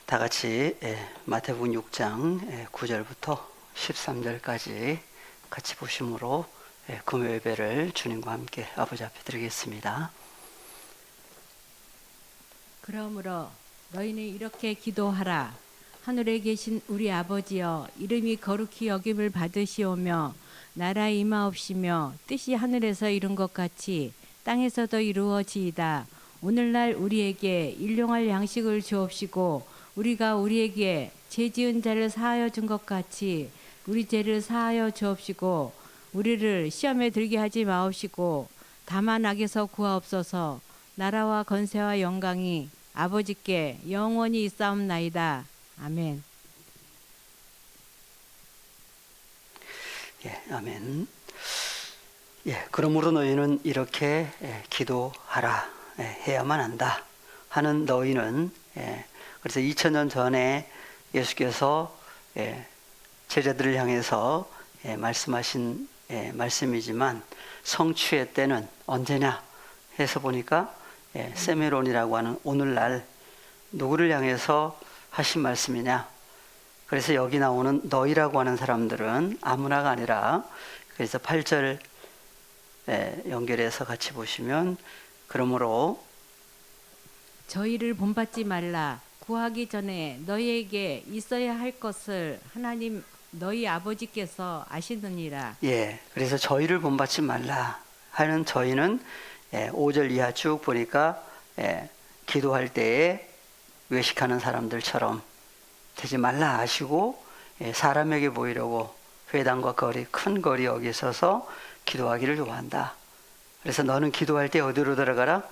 다 같이 마태복음 6장 9절부터 13절까지 같이 보심으로 금요 예배를 주님과 함께 아버지 앞에 드리겠습니다. 그러므로 너희는 이렇게 기도하라. 하늘에 계신 우리 아버지여, 이름이 거룩히 여김을 받으시오며 나라 임하옵시며 뜻이 하늘에서 이룬 것 같이 땅에서도 이루어지이다. 오늘날 우리에게 일용할 양식을 주옵시고 우리가 우리에게 죄 지은 자를 사하여 준 것 같이 우리 죄를 사하여 주옵시고 우리를 시험에 들게 하지 마옵시고 다만 악에서 구하옵소서. 나라와 건세와 영광이 아버지께 영원히 있사옵나이다. 아멘. 아멘. 그러므로 너희는 이렇게 기도하라 해야만 한다 하는 너희는 그래서 2000년 전에 예수께서 제자들을 향해서 말씀하신 말씀이지만 성취의 때는 언제냐 해서 보니까 세메론이라고 하는 오늘날 누구를 향해서 하신 말씀이냐. 그래서 여기 나오는 너희라고 하는 사람들은 아무나가 아니라 그래서 8절 연결해서 같이 보시면 그러므로 저희를 본받지 말라. 구하기 전에 너희에게 있어야 할 것을 하나님 너희 아버지께서 아시느니라. 그래서 저희를 본받지 말라 하는 저희는 5절 이하 쭉 보니까 기도할 때에 외식하는 사람들처럼 되지 말라 하시고 사람에게 보이려고 회당과 큰 거리 여기 서서 기도하기를 좋아한다. 그래서 너는 기도할 때 어디로 들어가라?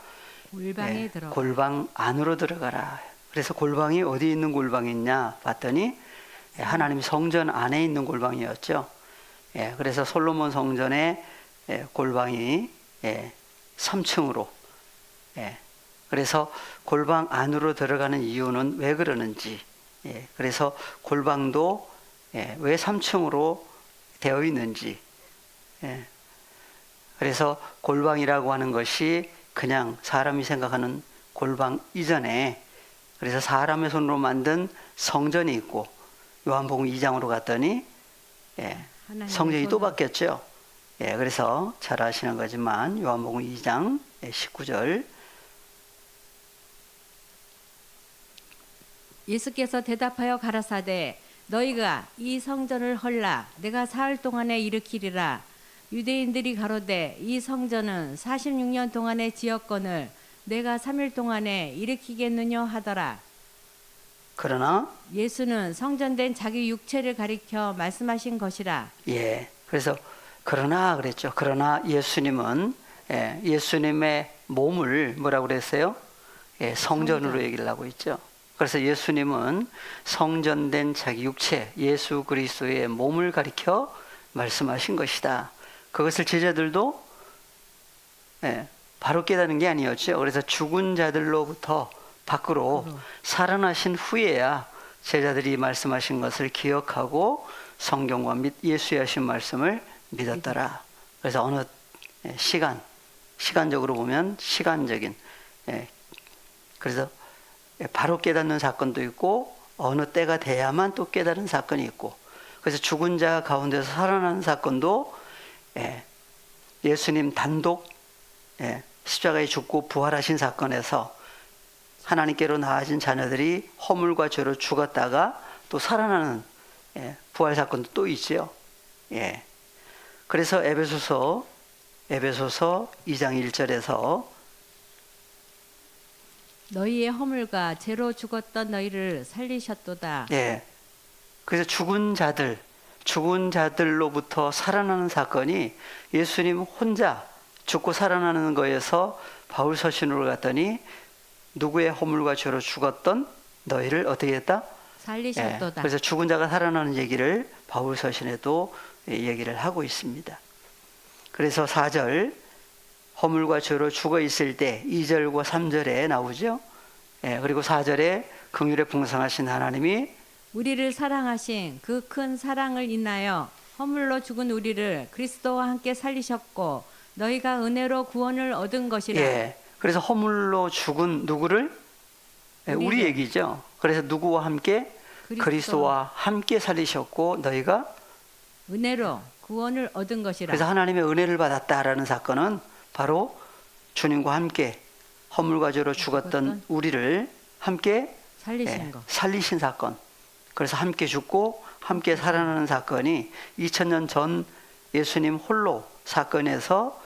골방에 들어가. 골방 안으로 들어가라. 그래서 골방이 어디 있는 골방이냐 봤더니 하나님 성전 안에 있는 골방이었죠. 그래서 솔로몬 성전의 골방이 3층으로 그래서 골방 안으로 들어가는 이유는 왜 그러는지 그래서 골방도 왜 3층으로 되어 있는지 그래서 골방이라고 하는 것이 그냥 사람이 생각하는 골방 이전에 그래서 사람의 손으로 만든 성전이 있고 요한복음 2장으로 갔더니 성전이 또 바뀌었죠. 그래서 잘 아시는 거지만 요한복음 2장 19절 예수께서 대답하여 가라사대 너희가 이 성전을 헐라 내가 사흘 동안에 일으키리라. 유대인들이 가로되 이 성전은 46년 동안에 지었거늘 내가 3일 동안에 일으키겠느냐 하더라. 그러나 예수는 성전된 자기 육체를 가리켜 말씀하신 것이라. 그래서 그러나 그랬죠. 그러나 예수님은 예수님의 몸을 뭐라고 그랬어요? 성전으로 얘기를 하고 있죠. 그래서 예수님은 성전된 자기 육체 예수 그리스도의 몸을 가리켜 말씀하신 것이다. 그것을 제자들도 바로 깨닫는 게 아니었죠. 그래서 죽은 자들로부터 밖으로 살아나신 후에야 제자들이 말씀하신 것을 기억하고 성경과 예수의 하신 말씀을 믿었더라. 그래서 어느 시간적으로 보면 시간적인 그래서 바로 깨닫는 사건도 있고 어느 때가 돼야만 또 깨달은 사건이 있고 그래서 죽은 자 가운데서 살아나는 사건도 예수님 단독 십자가에 죽고 부활하신 사건에서 하나님께로 나아진 자녀들이 허물과 죄로 죽었다가 또 살아나는 부활 사건도 또 있죠. 그래서 에베소서 2장 1절에서 너희의 허물과 죄로 죽었던 너희를 살리셨도다. 그래서 죽은 자들로부터 살아나는 사건이 예수님 혼자 죽고 살아나는 거에서 바울 서신으로 갔더니 누구의 허물과 죄로 죽었던 너희를 어떻게 했다? 살리셨도다. 그래서 죽은 자가 살아나는 얘기를 바울 서신에도 얘기를 하고 있습니다. 그래서 4절 허물과 죄로 죽어 있을 때 2절과 3절에 나오죠. 그리고 4절에 긍휼에 풍성하신 하나님이 우리를 사랑하신 그 큰 사랑을 인하여 허물로 죽은 우리를 그리스도와 함께 살리셨고 너희가 은혜로 구원을 얻은 것이라. 그래서 허물로 죽은 누구를? 우리 얘기죠. 그래서 누구와 함께? 그리스도와 함께 살리셨고 너희가 은혜로 구원을 얻은 것이라. 그래서 하나님의 은혜를 받았다라는 사건은 바로 주님과 함께 허물과 죄로 죽었던 우리를 함께 살리신 거. 살리신 사건. 그래서 함께 죽고 함께 살아나는 사건이 2000년 전 예수님 홀로 사건에서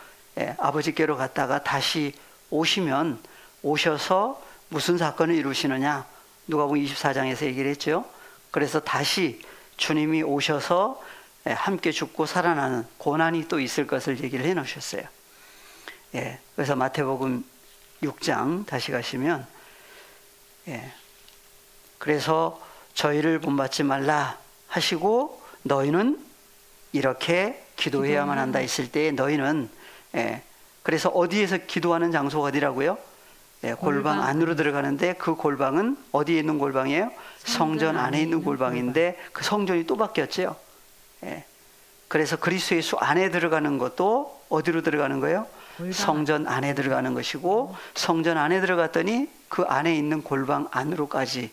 아버지께로 갔다가 다시 오시면 오셔서 무슨 사건을 이루시느냐? 누가복음 24장에서 얘기를 했죠. 그래서 다시 주님이 오셔서 함께 죽고 살아나는 고난이 또 있을 것을 얘기를 해 놓으셨어요. 그래서 마태복음 6장 다시 가시면 그래서 저희를 본받지 말라 하시고 너희는 이렇게 기도해야만 한다 했을 때 너희는 그래서 어디에서 기도하는 장소가 어디라고요? 골방 안으로 들어가는데 그 골방은 어디에 있는 골방이에요? 성전 안에 있는 골방인데 그 성전이 또 바뀌었죠. 그래서 그리스도 예수 안에 들어가는 것도 어디로 들어가는 거예요? 성전 안에 들어가는 것이고 성전 안에 들어갔더니 그 안에 있는 골방 안으로까지.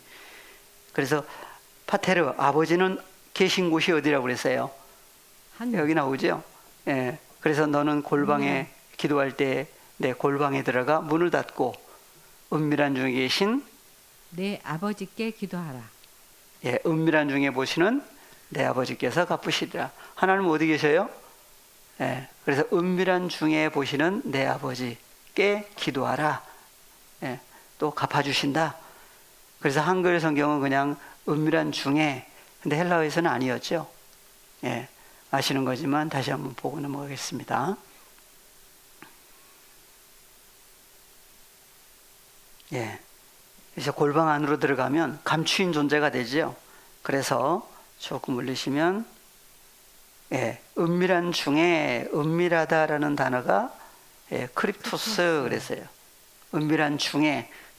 그래서 파테르 아버지는 계신 곳이 어디라고 그랬어요? 여기 나오죠. 그래서 너는 골방에 기도할 때 내 골방에 들어가 문을 닫고 은밀한 중에 계신 내 아버지께 기도하라. 은밀한 중에 보시는 내 아버지께서 갚으시리라. 하나님 어디 계셔요? 그래서 은밀한 중에 보시는 내 아버지께 기도하라. 또 갚아주신다. 그래서 한글 성경은 그냥 은밀한 중에, 근데 헬라어에서는 아니었죠. 아시는 거지만 다시 한번 보고 넘어가겠습니다. 그래서 골방 안으로 들어가면 감추인 존재가 되죠. 그래서 조금 올리시면 은밀한 중에 은밀하다라는 단어가 크립투스 그랬어요. 은밀한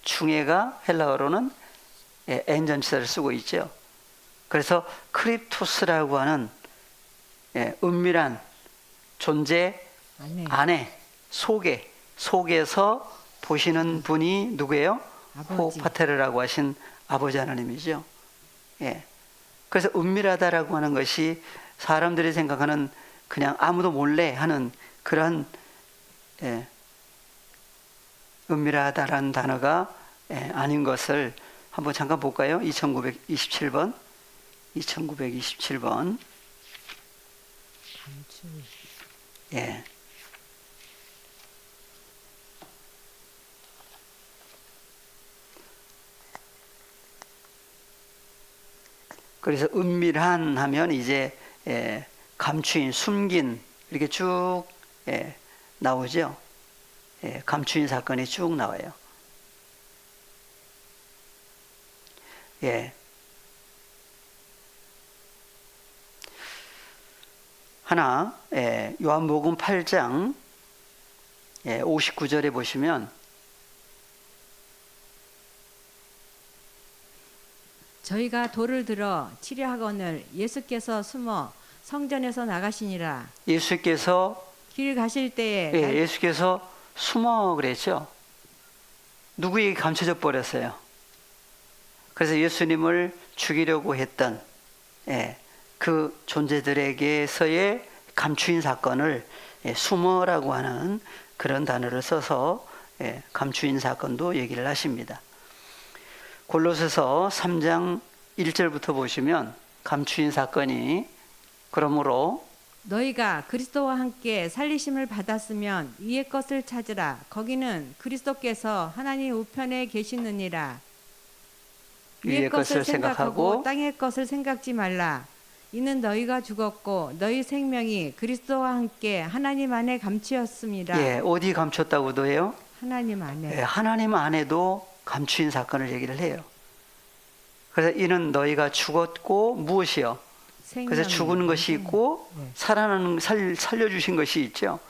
중에가 헬라어로는 엔전치사를 쓰고 있죠. 그래서 크립투스라고 하는 은밀한 존재 안에 속에서 보시는 분이 누구예요? 호파테르라고 하신 아버지 하나님이죠. 그래서 은밀하다라고 하는 것이 사람들이 생각하는 그냥 아무도 몰래 하는 그런 은밀하다라는 단어가 아닌 것을 한번 잠깐 볼까요? 2927번. 그래서 은밀한 하면 이제 감추인, 숨긴 이렇게 쭉 나오죠. 감추인 사건이 쭉 나와요. 하나, 요한복음 8장 59절에 보시면 저희가 돌을 들어 치려하거늘 예수께서 숨어 성전에서 나가시니라. 예수께서 길 가실 때에 예수께서 숨어 그랬죠. 누구에게 감춰져 버렸어요. 그래서 예수님을 죽이려고 했던 그 존재들에게서의 감추인 사건을 숨어라고 하는 그런 단어를 써서 감추인 사건도 얘기를 하십니다. 골로새서 3장 1절부터 보시면 감추인 사건이 그러므로 너희가 그리스도와 함께 살리심을 받았으면 위의 것을 찾으라. 거기는 그리스도께서 하나님 우편에 계시느니라. 위의 것을 생각하고 땅의 것을 생각지 말라. 이는 너희가 죽었고 너희 생명이 그리스도와 함께 하나님 안에 감추었습니다. 어디 감췄다고도 해요? 하나님 안에. 하나님 안에도 감추인 사건을 얘기를 해요. 그래서 이는 너희가 죽었고 무엇이요? 그래서 죽은 것이 있고 살아나는 살려주신 것이 있죠.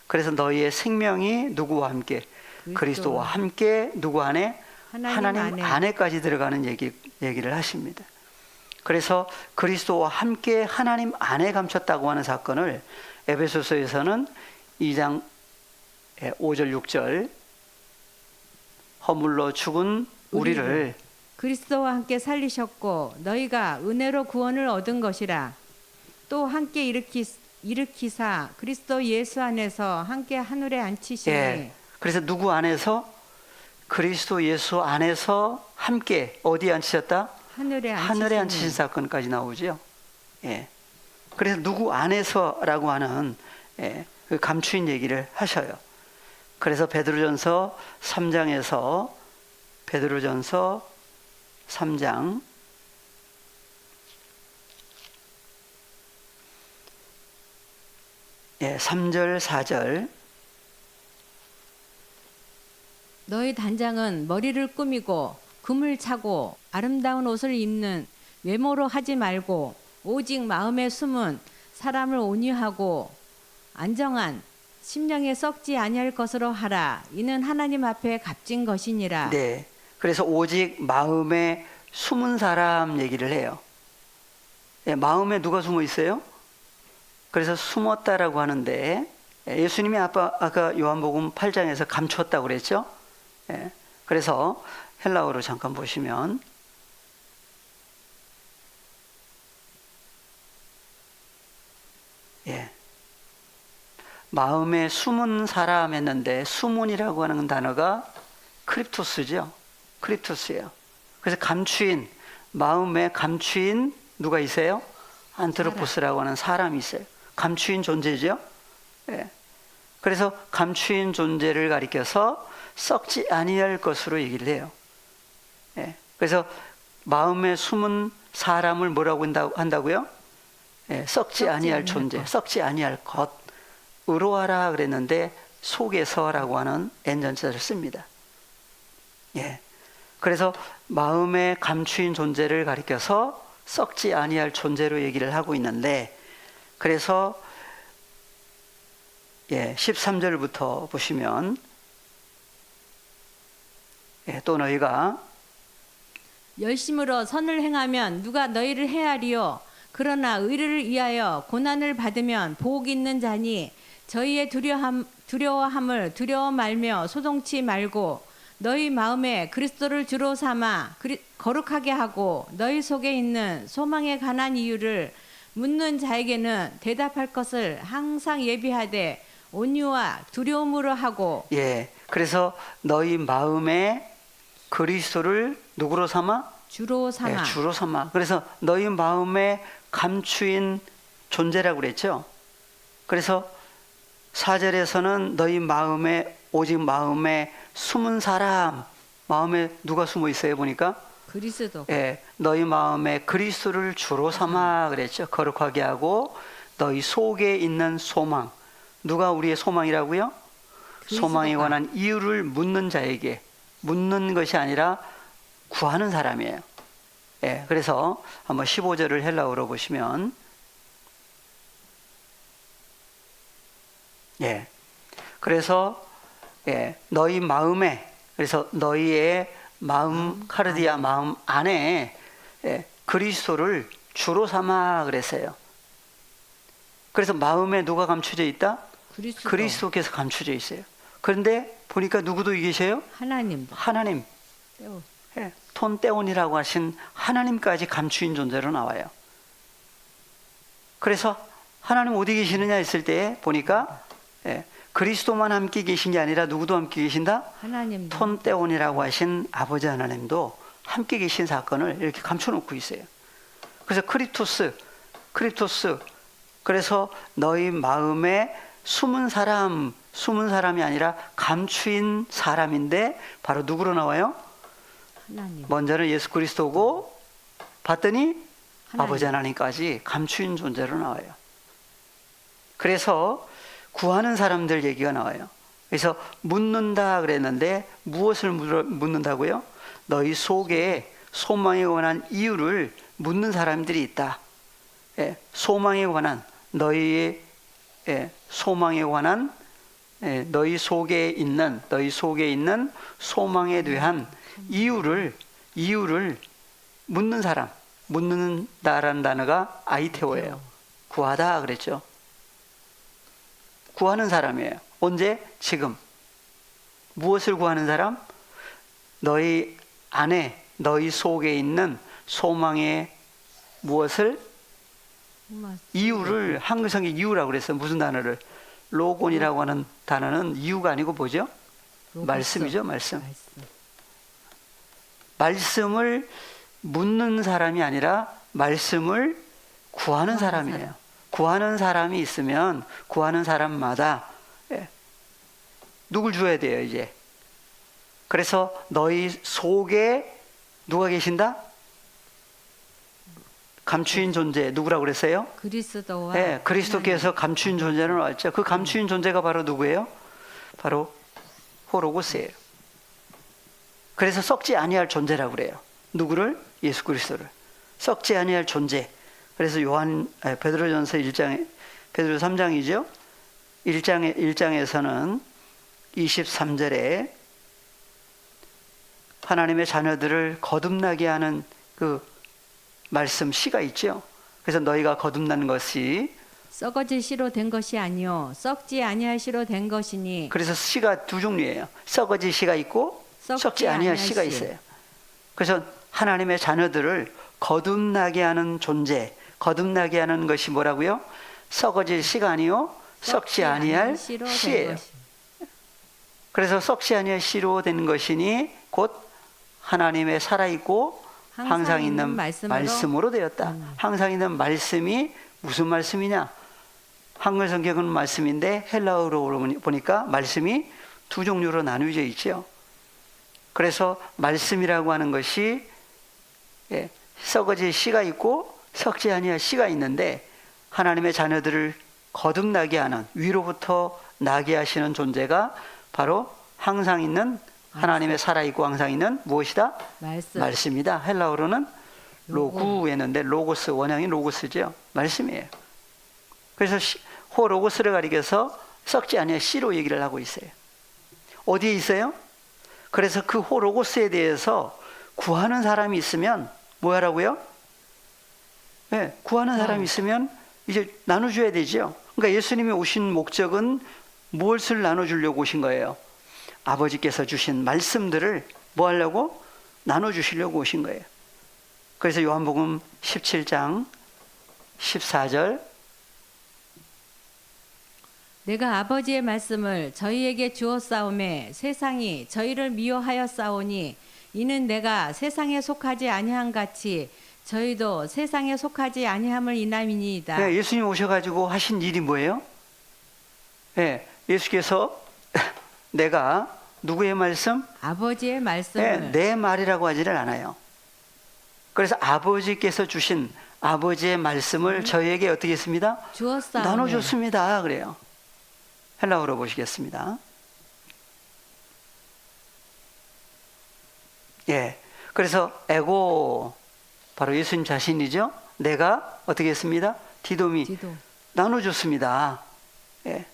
그래서 너희의 생명이 누구와 함께? 그리스도와 함께 누구 안에? 하나님 안에까지 들어가는 얘기를 하십니다. 그래서 그리스도와 함께 하나님 안에 감췄다고 하는 사건을 에베소서에서는 2장 5절 6절 허물로 죽은 우리를 그리스도와 함께 살리셨고 너희가 은혜로 구원을 얻은 것이라. 또 함께 일으키사 그리스도 예수 안에서 함께 하늘에 앉히시니. 예. 그래서 누구 안에서? 그리스도 예수 안에서 함께 어디 앉히셨다? 하늘에 하늘에 앉히신 사건까지 나오죠. 예. 그래서 누구 안에서라고 하는 그 감추인 얘기를 하셔요. 그래서 베드로전서 3장에서 베드로전서 3장 3절 4절 너희 단장은 머리를 꾸미고 금을 차고 아름다운 옷을 입는 외모로 하지 말고 오직 마음에 숨은 사람을 온유하고 안정한 심령에 썩지 아니할 것으로 하라. 이는 하나님 앞에 값진 것이니라. 네. 그래서 오직 마음에 숨은 사람 얘기를 해요. 예, 마음에 누가 숨어 있어요? 그래서 숨었다라고 하는데 예수님이 아까 요한복음 8장에서 감추었다고 그랬죠. 예, 그래서 헬라어로 잠깐 보시면 마음에 숨은 사람 했는데 숨은이라고 하는 단어가 크립토스죠. 크립토스예요. 그래서 감추인, 마음에 감추인 누가 있어요? 안트로포스라고 하는 사람이 있어요. 감추인 존재죠. 예. 그래서 감추인 존재를 가리켜서 썩지 아니할 것으로 얘기를 해요. 예. 그래서 마음에 숨은 사람을 뭐라고 한다고요? 예. 썩지 아니할 존재, 썩지 아니할 것. 의로하라 그랬는데 속에서라고 하는 엔전자를 씁니다. 예. 그래서 마음에 감추인 존재를 가리켜서 썩지 아니할 존재로 얘기를 하고 있는데 그래서 13절부터 보시면 또 너희가 열심으로 선을 행하면 누가 너희를 헤아리요. 그러나 의를 위하여 고난을 받으면 복 있는 자니 저희의 두려워함을 두려워 말며 소동치 말고 너희 마음에 그리스도를 주로 삼아 거룩하게 하고 너희 속에 있는 소망에 관한 이유를 묻는 자에게는 대답할 것을 항상 예비하되 온유와 두려움으로 하고. 예. 그래서 너희 마음에 그리스도를 누구로 삼아? 주로 삼아. 주로 삼아. 그래서 너희 마음에 감추인 존재라고 그랬죠. 그래서 4절에서는 너희 마음에 오직 마음에 숨은 사람, 마음에 누가 숨어 있어요 보니까? 그리스도. 너희 마음에 그리스도를 주로 삼아 그랬죠. 거룩하게 하고 너희 속에 있는 소망. 누가 우리의 소망이라고요? 소망에 관한 이유를 묻는 자에게, 묻는 것이 아니라 구하는 사람이에요. 그래서 한번 15절을 헬라어로 보시면 그래서 너희 마음에, 그래서 너희의 마음 카르디아 마음 안에 그리스도를 주로 삼아 그랬어요. 그래서 마음에 누가 감춰져 있다? 그리스도께서 감춰져 있어요. 그런데 보니까 누구도 계세요? 하나님도. 하나님. 톤 떼온이라고 하신 하나님까지 감추인 존재로 나와요. 그래서 하나님 어디 계시느냐 했을 때 보니까 그리스도만 함께 계신 게 아니라 누구도 함께 계신다? 하나님도. 톤 떼온이라고 하신 아버지 하나님도 함께 계신 사건을 이렇게 감춰놓고 있어요. 그래서 크립토스. 그래서 너희 마음에 숨은 사람이 아니라 감추인 사람인데 바로 누구로 나와요? 하나님. 먼저는 예수 그리스도고 봤더니 하나님. 아버지 하나님까지 감추인 존재로 나와요. 그래서 구하는 사람들 얘기가 나와요. 그래서 묻는다 그랬는데 무엇을 묻는다고요? 너희 속에 소망에 관한 이유를 묻는 사람들이 있다. 소망에 관한 너희의 소망에 관한 너희 속에 있는 소망에 대한 이유를 묻는 사람, 묻는다라는 단어가 아이테오예요. 구하다 그랬죠. 구하는 사람이에요. 언제? 지금. 무엇을 구하는 사람? 너희 안에 너희 속에 있는 소망의 무엇을 이유를 한글성의 이유라고 그랬어요. 무슨 단어를? 로곤이라고 하는 단어는 이유가 아니고 뭐죠? 말씀이죠. 말씀. 말씀을 묻는 사람이 아니라 말씀을 구하는 사람이에요. 구하는 사람이 있으면 구하는 사람마다 누굴 줘야 돼요, 이제. 그래서 너희 속에 누가 계신다? 감추인 존재, 누구라고 그랬어요? 그리스도와 네, 그리스도께서 감추인 존재는 왔죠. 그 감추인 존재가 바로 누구예요? 바로 호로고스예요. 그래서 썩지 아니할 존재라고 그래요. 누구를? 예수 그리스도를. 썩지 아니할 존재. 그래서 베드로전서 1장에, 베드로 3장이죠. 1장에서는 23절에 하나님의 자녀들을 거듭나게 하는 그 말씀 시가 있죠. 그래서 너희가 거듭나는 것이 썩어질 씨로 된 것이 아니요 썩지 아니할 씨로 된 것이니. 그래서 씨가 두 종류예요. 썩어질 씨가 있고 썩지 아니할 씨가 있어요. 그래서 하나님의 자녀들을 거듭나게 하는 존재, 거듭나게 하는 것이 뭐라고요? 썩어질 씨가 아니요 썩지 아니할 씨예요. 그래서 썩지 아니할 씨로 된 것이니 곧 하나님의 살아있고 항상 있는 말씀으로 되었다. 항상 있는 말씀이 무슨 말씀이냐? 한글 성경은 말씀인데 헬라어로 보니까 말씀이 두 종류로 나누어져 있죠. 그래서 말씀이라고 하는 것이 썩어질 씨가 있고 썩지 아니할 씨가 있는데 하나님의 자녀들을 거듭나게 하는 위로부터 나게 하시는 존재가 바로 항상 있는 하나님의 살아있고 항상 있는 무엇이다? 말씀이다. 헬라어로는 로구였는데 로고스, 원형이 로고스죠. 말씀이에요. 그래서 호로고스를 가리켜서 썩지 아니할 씨로 얘기를 하고 있어요. 어디에 있어요? 그래서 그 호로고스에 대해서 구하는 사람이 있으면 뭐 하라고요? 네, 구하는 사람이 있으면 이제 나눠줘야 되죠. 그러니까 예수님이 오신 목적은 무엇을 나눠주려고 오신 거예요? 아버지께서 주신 말씀들을 뭐 하려고? 나눠주시려고 오신 거예요. 그래서 요한복음 17장 14절 내가 아버지의 말씀을 저희에게 주었사오매 세상이 저희를 미워하였사오니 이는 내가 세상에 속하지 아니한 같이 저희도 세상에 속하지 아니함을 인함이니이다. 네, 예수님 오셔가지고 하신 일이 뭐예요? 네, 예수께서 내가 누구의 말씀? 아버지의 말씀을 내 말이라고 하지를 않아요. 그래서 아버지께서 주신 아버지의 말씀을 저희에게 어떻게 했습니다? 주었사오매 나눠줬습니다. 그래요. 헬라어로 보시겠습니다. 예, 그래서 에고 바로 예수님 자신이죠. 내가 어떻게 했습니다? 디도미 나눠줬습니다. 예,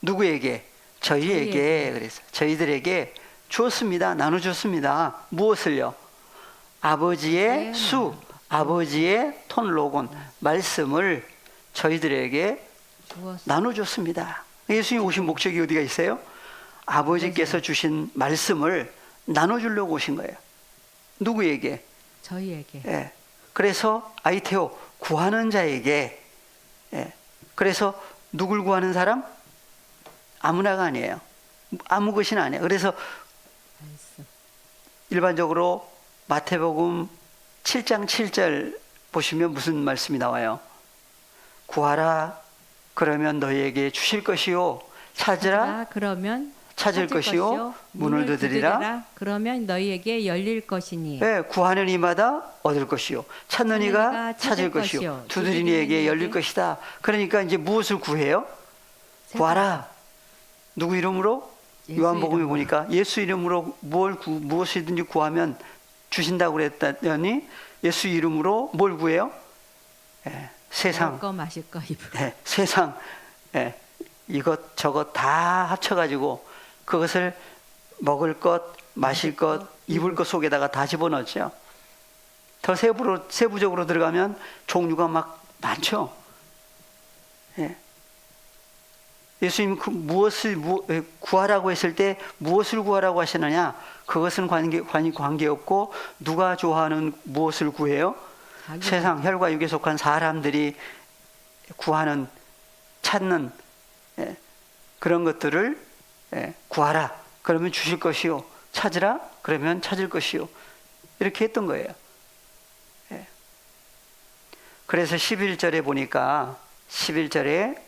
누구에게? 저희에게. 그래서 저희들에게 주었습니다. 나눠줬습니다. 무엇을요? 아버지의 수, 아버지의 톤로곤 말씀을 저희들에게 나눠줬습니다. 예수님 오신 목적이 어디가 있어요? 아버지께서 주신 말씀을 나눠주려고 오신 거예요. 누구에게? 저희에게. 예. 그래서 아이테오 구하는 자에게. 예. 그래서 누굴 구하는 사람? 아무나가 아니에요. 아무 것이 아니에요. 그래서 일반적으로 마태복음 7장 7절 보시면 무슨 말씀이 나와요? 구하라 그러면 너희에게 주실 것이요 찾으라 그러면 찾을 것이요 문을 두드리라 그러면 너희에게 열릴 것이니. 네, 구하는 이마다 얻을 것이요 찾는 이가 찾을 것이요 두드리는 이에게 열릴 것이다. 그러니까 이제 무엇을 구해요? 구하라. 누구 이름으로? 요한복음에 보니까 예수 이름으로 무엇이든지 구하면 주신다고 그랬더니 예수 이름으로 뭘 구해요? 예, 세상 먹을 거 마실 거 입을 거. 예, 세상 예, 이것 저것 다 합쳐가지고 그것을 먹을 것 마실 것 입을 것 속에다가 다 집어넣었죠. 더 세부적으로 들어가면 종류가 막 많죠. 예. 예수님 무엇을 구하라고 했을 때 무엇을 구하라고 하시느냐? 그것은 관계없고 누가 좋아하는 무엇을 구해요? 세상 혈과 육에 속한 사람들이 구하는 찾는 그런 것들을 구하라. 그러면 주실 것이요. 찾으라. 그러면 찾을 것이요. 이렇게 했던 거예요. 그래서 11절에 보니까 11절에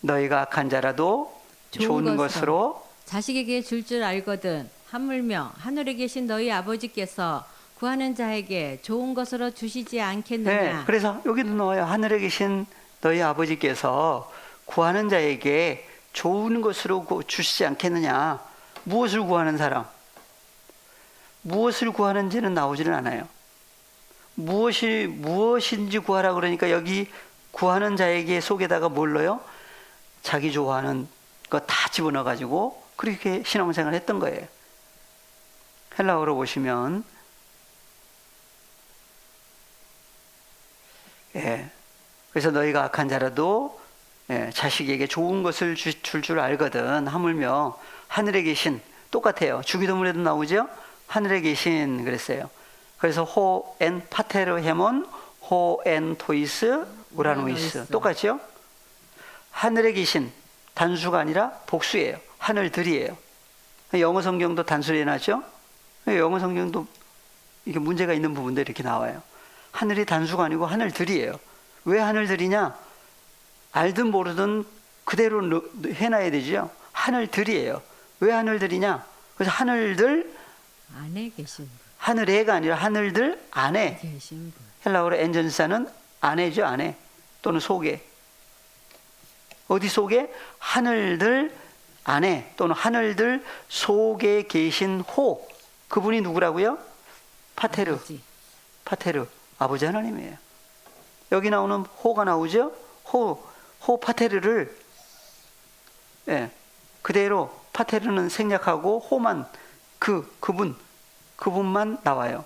너희가 악한 자라도 좋은 것으로 자식에게 줄 알거든 하물며 하늘에 계신 너희 아버지께서 구하는 자에게 좋은 것으로 주시지 않겠느냐. 그래서 여기도 나와요. 하늘에 계신 너희 아버지께서 구하는 자에게 좋은 것으로 주시지 않겠느냐. 무엇을 구하는 사람? 무엇을 구하는지는 나오지는 않아요. 무엇인지 구하라 그러니까 여기 구하는 자에게 속에다가 뭘 넣어요? 자기 좋아하는 거 다 집어넣어 가지고 그렇게 신앙생활을 했던 거예요. 헬라어로 보시면 그래서 너희가 악한 자라도 자식에게 좋은 것을 줄 알거든 하물며 하늘에 계신 똑같아요. 주기도문에도 나오죠. 하늘에 계신 그랬어요. 그래서 호엔 파테르 헤몬 호엔 토이스 우라노이스 똑같죠. 하늘에 계신 단수가 아니라 복수예요. 하늘들이에요. 영어 성경도 단수로 해놨죠. 영어 성경도 이게 문제가 있는 부분들이 이렇게 나와요. 하늘이 단수가 아니고 하늘들이에요. 왜 하늘들이냐? 알든 모르든 그대로 해놔야 되죠. 하늘들이에요. 왜 하늘들이냐? 그래서 하늘들 안에 계신 분. 하늘에가 아니라 하늘들 안에 계신 분. 헬라어로 엔전사는 안에죠. 안에 또는 속에. 어디 속에? 하늘들 안에 또는 하늘들 속에 계신 호. 그분이 누구라고요? 파테르. 파테르. 아버지 하나님이에요. 여기 나오는 호가 나오죠? 호 파테르를 그대로 파테르는 생략하고 호만 그분만 나와요.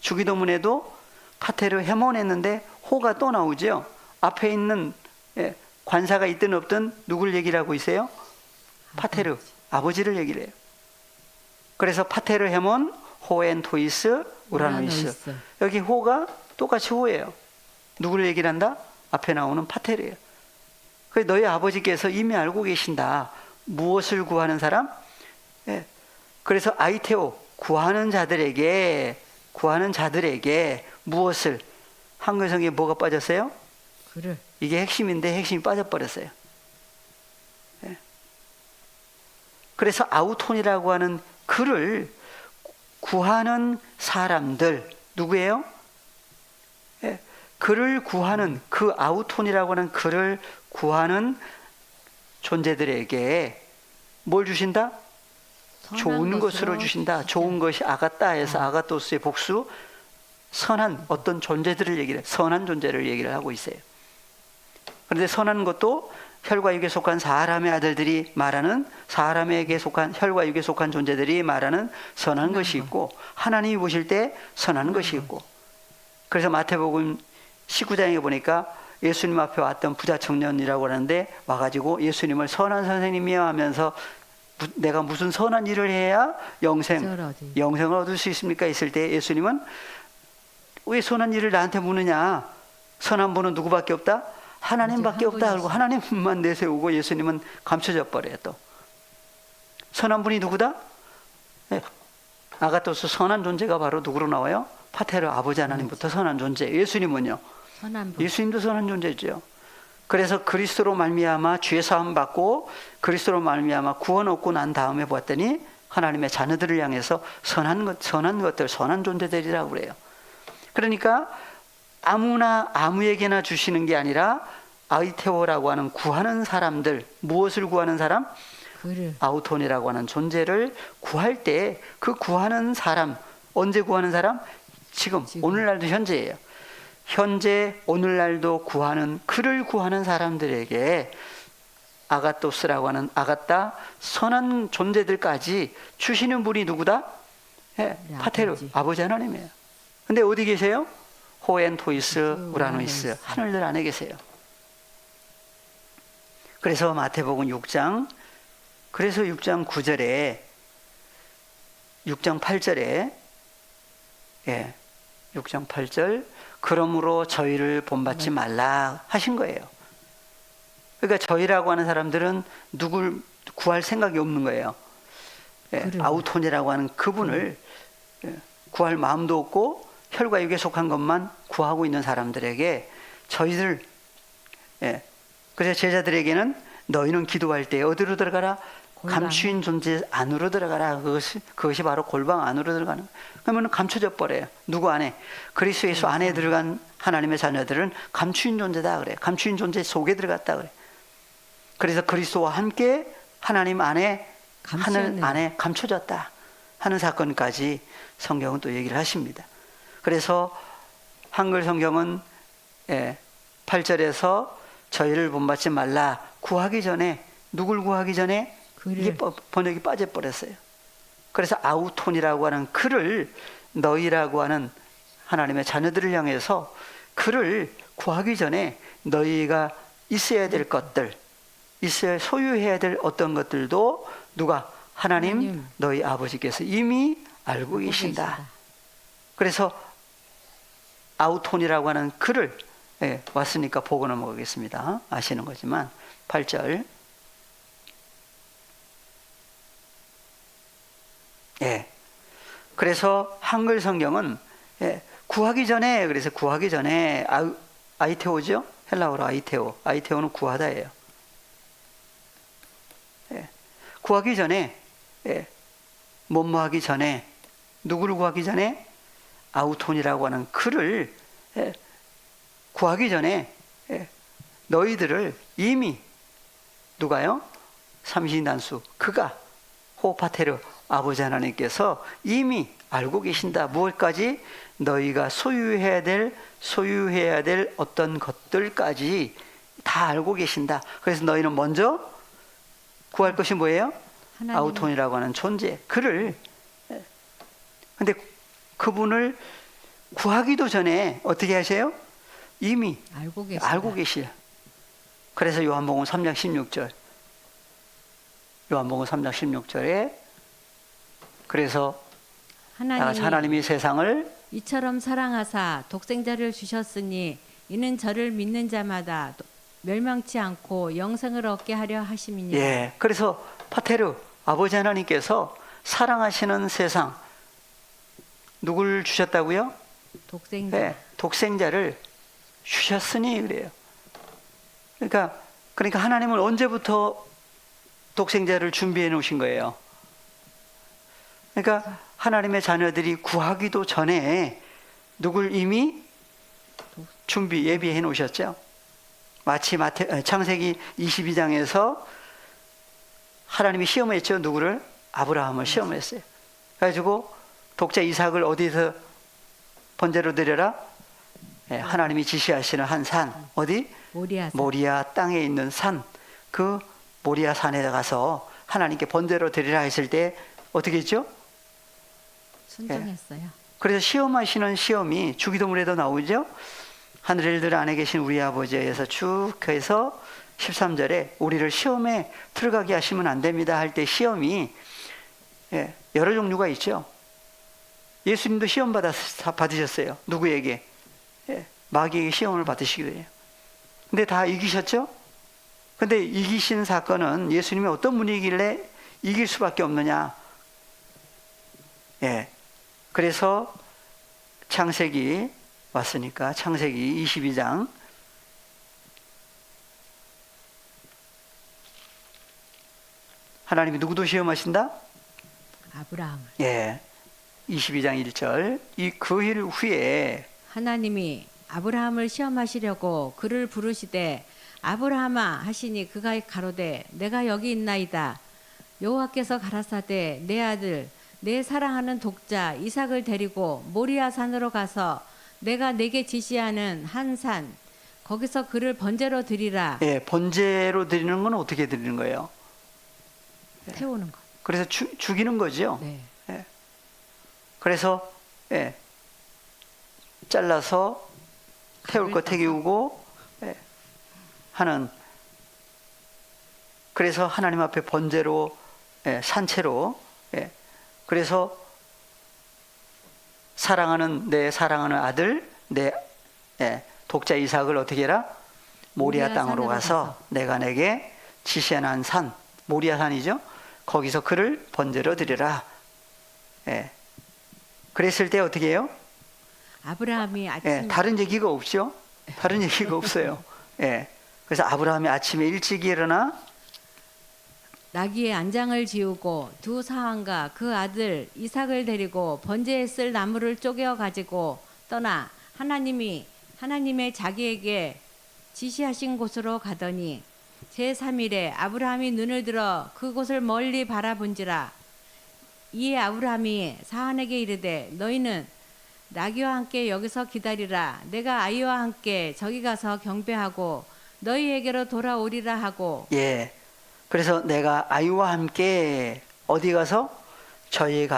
주기도문에도 파테르 헤몬 했는데 호가 또 나오죠. 앞에 있는 관사가 있든 없든 누굴 얘기를 하고 있어요? 파테르 아버지를 얘기를 해요. 그래서 파테르 헤몬 호엔 토이스 우라노이스. 여기 호가 똑같이 호예요. 누구를 얘기를 한다? 앞에 나오는 파테르예요. 그래서 너희 아버지께서 이미 알고 계신다. 무엇을 구하는 사람? 그래서 아이테오 구하는 자들에게 무엇을 한글 성경에 뭐가 빠졌어요? 그를. 이게 핵심인데 핵심이 빠져버렸어요. 그래서 아우톤이라고 하는 그를 구하는 사람들 누구예요? 그를 구하는 그 아우톤이라고 하는 그를 구하는 존재들에게 뭘 주신다? 좋은 것으로 주신다. 좋은 것이 아가따에서 아가토스의 복수 선한 어떤 존재들을 얘기를 해요. 선한 존재를 얘기를 하고 있어요. 그런데 선한 것도 혈과 육에 속한 사람의 아들들이 말하는 사람에게 속한 혈과 육에 속한 존재들이 말하는 선한 것이 있고 하나님이 보실 때 선한 것이 있고 그래서 마태복음 19장에 보니까 예수님 앞에 왔던 부자 청년이라고 하는데 와가지고 예수님을 선한 선생님이여 하면서 내가 무슨 선한 일을 해야 영생을 얻을 수 있습니까? 했을 때 예수님은 왜 선한 일을 나한테 묻느냐? 선한 분은 누구밖에 없다? 하나님밖에 없다 하고 하나님만 내세우고 예수님은 감춰져 버려요. 또 선한 분이 누구다? 아가토스 선한 존재가 바로 누구로 나와요? 파테르 아버지 하나님부터 선한 존재. 예수님은요? 예수님도 선한 존재죠. 그래서 그리스도로 말미암아 죄 사함 받고 그리스도로 말미암아 구원 얻고 난 다음에 보았더니 하나님의 자녀들을 향해서 선한 것들, 선한 존재들이라고 그래요. 그러니까 아무나 아무에게나 주시는 게 아니라 아이테오라고 하는 구하는 사람들, 무엇을 구하는 사람? 아우톤이라고 하는 존재를 구할 때 그 구하는 사람, 언제 구하는 사람? 지금 오늘날도 현재예요. 현재 오늘날도 구하는 그를 구하는 사람들에게 아가토스라고 하는 아가따 선한 존재들까지 주시는 분이 누구다? 파테르 아버지 하나님이에요. 근데 어디 계세요? 호엔 토이스 우라노이스 하늘들 안에 계세요. 그래서 마태복음 6장, 그래서 6장 9절에 6장 8절에 6장 8절 그러므로 저희를 본받지 말라 하신 거예요. 그러니까 저희라고 하는 사람들은 누굴 구할 생각이 없는 거예요. 아우톤이라고 하는 그분을 구할 마음도 없고 혈과 육에 속한 것만 구하고 있는 사람들에게 저희들 그래서 제자들에게는 너희는 기도할 때 어디로 들어가라? 골방. 감추인 존재 안으로 들어가라. 그것이 바로 골방 안으로 들어가는. 그러면 감춰져 버려요. 누구 안에? 그리스도 예수 안에 들어간 하나님의 자녀들은 감추인 존재다 그래. 감추인 존재 속에 들어갔다 그래. 그래서 그리스도와 함께 하나님 안에 하늘 안에 감춰졌다 하는 사건까지 성경은 또 얘기를 하십니다. 그래서 한글 성경은 8절에서 저희를 본받지 말라 구하기 전에 누굴 구하기 전에 이게 번역이 빠져버렸어요. 그래서 아우톤이라고 하는 그를 너희라고 하는 하나님의 자녀들을 향해서 그를 구하기 전에 너희가 있어야 될 것들 있어야 소유해야 될 어떤 것들도 누가 하나님 너희 아버지께서 이미 알고 계신다. 그래서 아우톤이라고 하는 그를 왔으니까 보고 넘어가겠습니다. 아시는 거지만 8절 그래서 한글 성경은 구하기 전에 그래서 구하기 전에 아이테오죠. 헬라어로 아이테오는 구하다예요. 구하기 전에 뭐하기 전에 누구를 구하기 전에 아우톤이라고 하는 그를 구하기 전에 너희들을 이미 누가요? 삼신단수 그가 호파테르 아버지 하나님께서 이미 알고 계신다. 무엇까지? 너희가 소유해야 될 어떤 것들까지 다 알고 계신다. 그래서 너희는 먼저 구할 것이 뭐예요? 아우톤이라고 하는 존재 그를 근데 그분을 구하기도 전에 어떻게 하세요? 이미 알고 계시요. 그래서 요한복음 3장 16절 요한복음 3장 16절에 그래서 하나님이 세상을 이처럼 사랑하사 독생자를 주셨으니 이는 저를 믿는 자마다 멸망치 않고 영생을 얻게 하려 하심이니라. 그래서 파테르 아버지 하나님께서 사랑하시는 세상 누굴 주셨다고요? 독생자를 주셨으니 그래요. 그러니까 하나님은 언제부터 독생자를 준비해 놓으신 거예요? 그러니까 하나님의 자녀들이 구하기도 전에 누굴 이미 예비해 놓으셨죠. 마치 창세기 22장에서 하나님이 시험했죠. 누구를? 아브라함을 시험했어요. 그래가지고 독자 이삭을 어디서 번제로 드려라? 하나님이 지시하시는 한 산 어디? 모리아 땅에 있는 산. 그 모리아 산에 가서 하나님께 번제로 드리라 했을 때 어떻게 했죠? 순종했어요. 그래서 시험하시는 시험이 주기도문에도 나오죠. 하늘들 안에 계신 우리 아버지에서 쭉 해서 13절에 우리를 시험에 들어가게 하시면 안 됩니다 할 때 시험이 여러 종류가 있죠. 예수님도 시험 받으셨어요. 누구에게? 마귀에게 시험을 받으시기도 해요. 근데 다 이기셨죠? 근데 이기신 사건은 예수님이 어떤 분이길래 이길 수밖에 없느냐? 그래서 창세기 왔으니까 창세기 22장 하나님이 누구도 시험하신다? 아브라함을. 22장 1절 그 일 후에 하나님이 아브라함을 시험하시려고 그를 부르시되 아브라함아 하시니 그가 가로되 내가 여기 있나이다. 여호와께서 가라사대 내 아들 내 사랑하는 독자 이삭을 데리고 모리아 산으로 가서 내가 내게 지시하는 한 산 거기서 그를 번제로 드리라. 번제로 드리는 건 어떻게 드리는 거예요? 태우는 것. 그래서 죽이는 거죠. 그래서 잘라서 태울 거 태우고 하는 그래서 하나님 앞에 번제로 산채로 그래서 내 사랑하는 아들 내 독자 이삭을 어떻게 해라? 모리아 땅으로 가서 내가 내게 지시한 산 모리아 산이죠. 거기서 그를 번제로 드리라. 그랬을 때 어떻게 해요? 아브라함이 아침에 다른 얘기가 없죠. 다른 얘기가 없어요. 그래서 아브라함이 아침에 일찍 일어나 나귀의 안장을 지우고 두 사환과 그 아들 이삭을 데리고 번제에 쓸 나무를 쪼개어 가지고 떠나 하나님의 자기에게 지시하신 곳으로 가더니 제3일에 아브라함이 눈을 들어 그곳을 멀리 바라본지라. 이에 아브라함이 사환에게 이르되 너희는 나귀와 함께 여기서 기다리라. 내가 아이와 함께 저기 가서 경배하고 너희에게로 돌아오리라 하고. 그래서 내가 아이와 함께 어디 가서 저기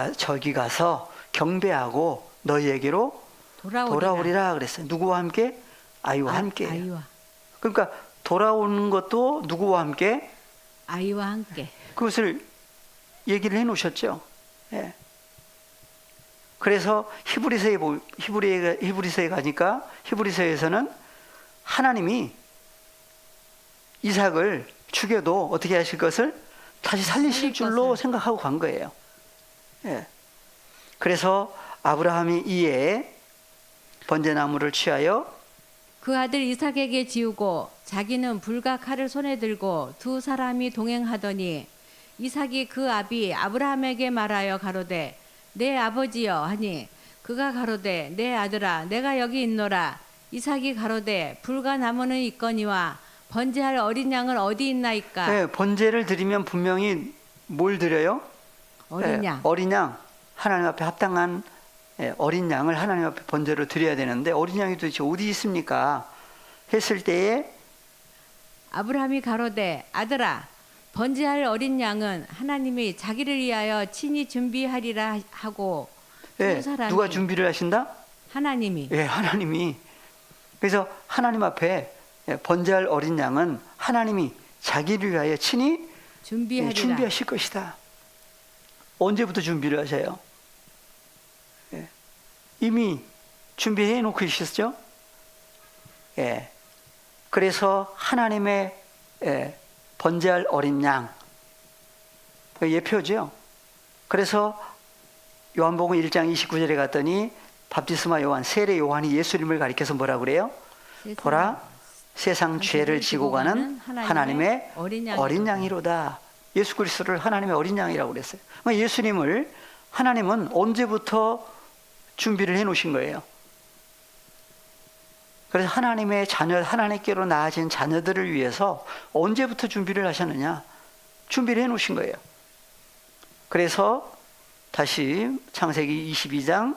가서 경배하고 너희에게로 돌아오리라 그랬어요. 누구와 함께? 아이와 함께. 아이와. 그러니까 돌아오는 것도 누구와 함께? 아이와 함께. 그것을 얘기를 해 놓으셨죠. 그래서 히브리서에 가니까 히브리서에서는 하나님이 이삭을 죽여도 어떻게 하실 것을 다시 살리실 줄로 생각하고 간 거예요. 그래서 아브라함이 이에 번제나무를 취하여 그 아들 이삭에게 지우고 자기는 불과 칼을 손에 들고 두 사람이 동행하더니 이삭이 그 아비 아브라함에게 말하여 가로되 내 아버지여 하니 그가 가로되 내 아들아 내가 여기 있노라. 이삭이 가로되 불과 나무는 있거니와 번제할 어린 양은 어디 있나이까. 번제를 드리면 분명히 뭘 드려요? 어린 양. 어린 양. 하나님 앞에 합당한 어린 양을 하나님 앞에 번제로 드려야 되는데 어린 양이 도대체 어디 있습니까? 했을 때에 아브라함이 가로되 아들아 번제할 어린 양은 하나님이 자기를 위하여 친히 준비하리라 하고. 두 사람이 누가 준비를 하신다? 하나님이. 하나님이. 그래서 하나님 앞에 번제할 어린 양은 하나님이 자기를 위하여 친히 준비하실 것이다. 언제부터 준비를 하셔요? 이미 준비해 놓고 있었죠? 그래서 하나님의 번제할 어린 양 예표죠. 그래서 요한복음 1장 29절에 갔더니 밥티스마 요한 세례 요한이 예수님을 가리켜서 뭐라 그래요? 보라 세상 죄를 지고 가는 하나님의 어린 양이로다. 예수 그리스도를 하나님의 어린 양이라고 그랬어요. 예수님을 하나님은 언제부터 준비를 해 놓으신 거예요. 그래서 하나님의 자녀, 하나님께로 나아진 자녀들을 위해서 언제부터 준비를 하셨느냐? 준비를 해 놓으신 거예요. 그래서 다시 창세기 22장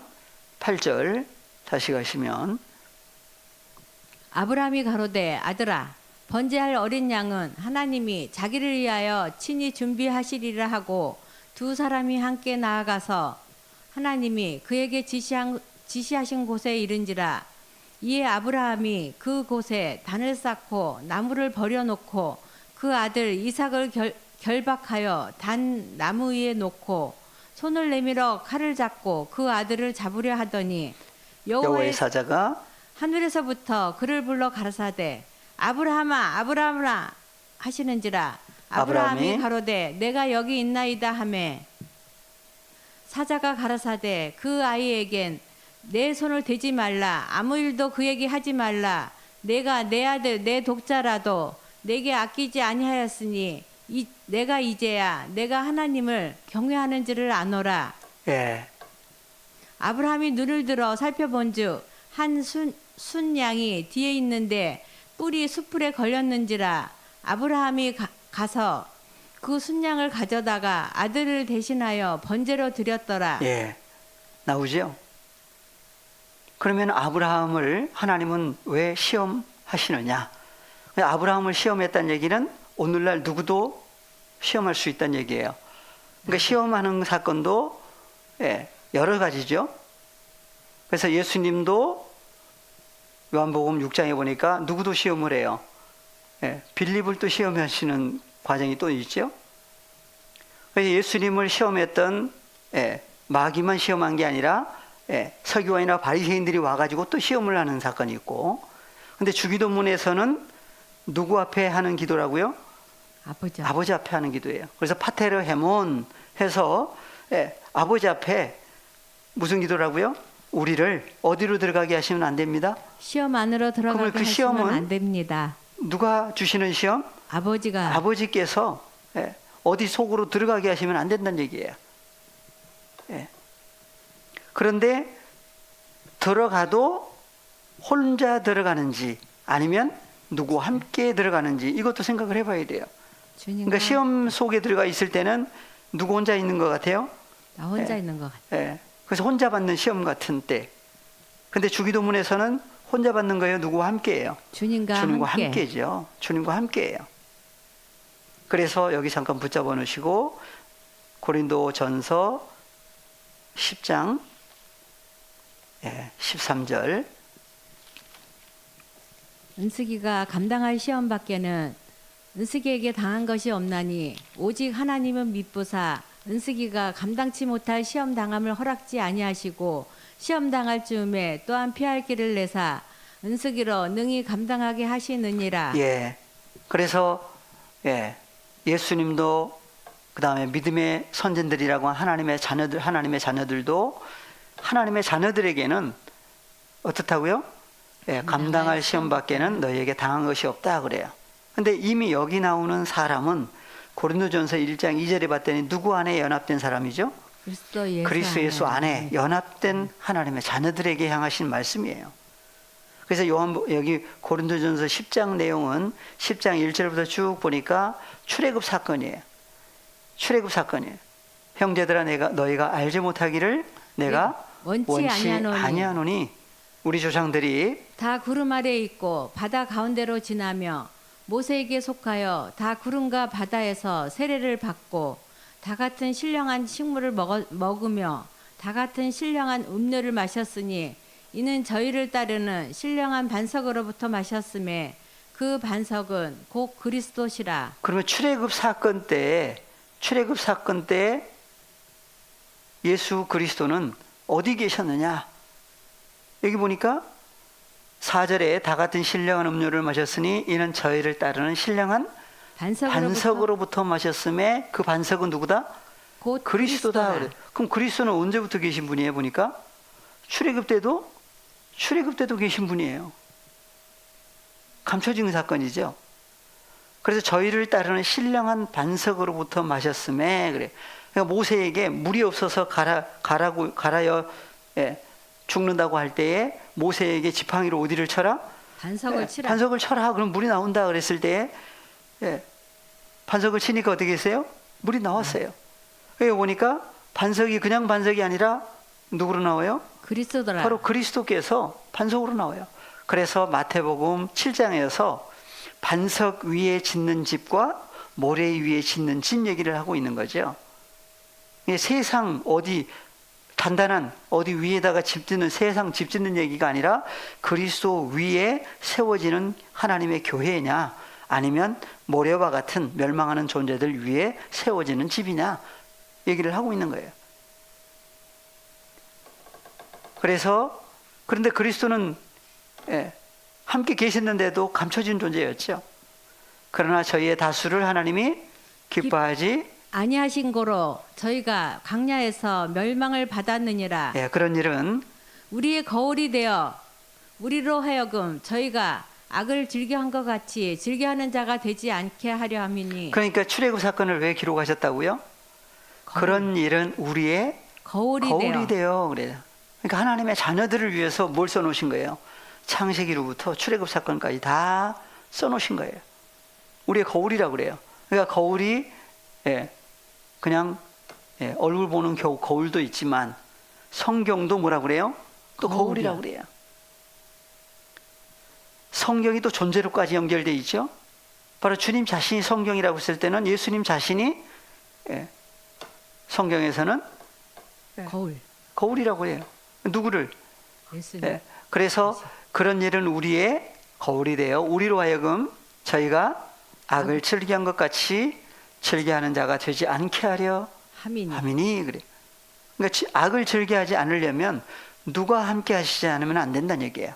8절 다시 가시면 아브라함이 가로되 아들아 번제할 어린 양은 하나님이 자기를 위하여 친히 준비하시리라 하고 두 사람이 함께 나아가서 하나님이 그에게 지시하신 곳에 이른지라. 이에 아브라함이 그 곳에 단을 쌓고 나무를 버려놓고 그 아들 이삭을 결박하여 단 나무 위에 놓고 손을 내밀어 칼을 잡고 그 아들을 잡으려 하더니 여호와의 사자가 하늘에서부터 그를 불러 가라사대 아브라함아 아브라함아 하시는지라. 아브라함이 가로되 내가 여기 있나이다 하매 사자가 가라사대 그 아이에겐 내 손을 대지 말라. 아무 일도 그에게 하지 말라. 내가 내 아들 내 독자라도 내게 아끼지 아니하였으니 내가 이제야 내가 하나님을 경외하는지를 아노라. 아브라함이 눈을 들어 살펴본즉 한 순양이 뒤에 있는데 뿔이 수풀에 걸렸는지라. 아브라함이 가서 그 순양을 가져다가 아들을 대신하여 번제로 드렸더라. 나오죠? 그러면 아브라함을 하나님은 왜 시험하시느냐? 아브라함을 시험했다는 얘기는 오늘날 누구도 시험할 수 있다는 얘기예요. 그러니까 시험하는 사건도 여러 가지죠. 그래서 예수님도 요한복음 6장에 보니까 누구도 시험을 해요. 빌립을 또 시험하시는 과정이 또 있죠. 그래서 예수님을 시험했던 마귀만 시험한 게 아니라 서기관이나 바리새인들이 와가지고 또 시험을 하는 사건이 있고, 근데 주기도문에서는 누구 앞에 하는 기도라고요? 아버지 앞에 하는 기도예요. 그래서 파테르 헤몬 해서 아버지 앞에 무슨 기도라고요? 우리를 어디로 들어가게 하시면 안 됩니다. 시험 안으로 들어가게 그 하시면 시험은 안 됩니다. 누가 주시는 시험? 아버지께서 어디 속으로 들어가게 하시면 안 된다는 얘기예요. 그런데 들어가도 혼자 들어가는지 아니면 누구와 함께 들어가는지 이것도 생각을 해봐야 돼요. 그러니까 시험 속에 들어가 있을 때는 누구 혼자 있는 것 같아요? 나 혼자 있는 것 같아요. 그래서 혼자 받는 시험 같은 때. 근데 주기도문에서는 혼자 받는 거예요? 누구와 함께예요? 주님과 함께. 함께죠. 주님과 함께예요. 그래서 여기 잠깐 붙잡아 놓으시고 고린도전서 10장 13절. 은숙이가 감당할 시험 밖에는 은숙이에게 당한 것이 없나니 오직 하나님은 미쁘사 은숙이가 감당치 못할 시험 당함을 허락지 아니하시고 시험 당할 즈음에 또한 피할 길을 내사 은숙이로 능히 감당하게 하시느니라. 그래서 예수님도 그다음에 믿음의 선진들이라고 하나님의 자녀들도 하나님의 자녀들에게는 어떻다고요? 감당할 시험 밖에는 너희에게 당한 것이 없다 그래요. 근데 이미 여기 나오는 사람은 고린도전서 1장 2절에 봤더니 누구 안에 연합된 사람이죠? 그리스도 예수 안에 연합된 하나님의 자녀들에게 향하신 말씀이에요. 그래서 여기 고린도전서 10장 내용은 10장 1절부터 쭉 보니까 출애굽 사건이에요. 출애굽 사건이에요. 형제들아 너희가 알지 못하기를 내가 원치 아니하노니 우리 조상들이 다 구름 아래에 있고 바다 가운데로 지나며 모세에게 속하여 다 구름과 바다에서 세례를 받고 다 같은 신령한 식물을 먹으며 다 같은 신령한 음료를 마셨으니 이는 저희를 따르는 신령한 반석으로부터 마셨음에 그 반석은 곧 그리스도시라. 그러면 출애굽 사건 때 예수 그리스도는 어디 계셨느냐? 여기 보니까 4절에 다 같은 신령한 음료를 마셨으니 이는 저희를 따르는 신령한 반석으로부터 마셨음에 그 반석은 누구다? 곧 그리스도다. 그래. 그럼 그리스도는 언제부터 계신 분이에요? 보니까 출애굽 때도 계신 분이에요. 감춰진 사건이죠. 그래서 저희를 따르는 신령한 반석으로부터 마셨음에 그래. 그러니까 모세에게 물이 없어서 가라여 죽는다고 할 때에 모세에게 지팡이로 어디를 쳐라? 반석을 쳐라. 그럼 물이 나온다 그랬을 때에 반석을 치니까 어떻게 했어요? 물이 나왔어요. 여기 보니까 반석이 그냥 반석이 아니라 누구로 나와요? 그리스도더라. 바로 그리스도께서 반석으로 나와요. 그래서 마태복음 7장에서 반석 위에 짓는 집과 모래 위에 짓는 집 얘기를 하고 있는 거죠. 세상 어디 단단한 어디 위에다가 집 짓는 세상 집 짓는 얘기가 아니라 그리스도 위에 세워지는 하나님의 교회냐 아니면 모래와 같은 멸망하는 존재들 위에 세워지는 집이냐 얘기를 하고 있는 거예요. 그런데 그리스도는 함께 계셨는데도 감춰진 존재였죠. 그러나 저희의 다수를 하나님이 기뻐하지 아니하신 거로 저희가 광야에서 멸망을 받았느니라. 그런 일은 우리의 거울이 되어 우리로 하여금 저희가 악을 즐겨한 것 같이 즐겨하는 자가 되지 않게 하려 함이니. 그러니까 출애굽 사건을 왜 기록하셨다고요? 그런 일은 우리의 거울이 되어 그래요. 그러니까 하나님의 자녀들을 위해서 뭘 써놓으신 거예요? 창세기로부터 출애굽 사건까지 다 써놓으신 거예요. 우리의 거울이라고 그래요. 그러니까 거울이 그냥 얼굴 보는 거울도 있지만 성경도 뭐라고 그래요? 또 거울이라고 그래요. 성경이 또 존재로까지 연결되어 있죠. 바로 주님 자신이 성경이라고 했을 때는 예수님 자신이 성경에서는 거울이라고 해요. 누구를? 예수님. 그래서 그런 일은 우리의 거울이 되어 우리로 하여금 저희가 악을 즐기한 것 같이 즐겨하는 자가 되지 않게 하려 함이니 함이니 그래. 그러니까 악을 즐겨하지 않으려면 누가 함께 하시지 않으면 안 된다는 얘기예요.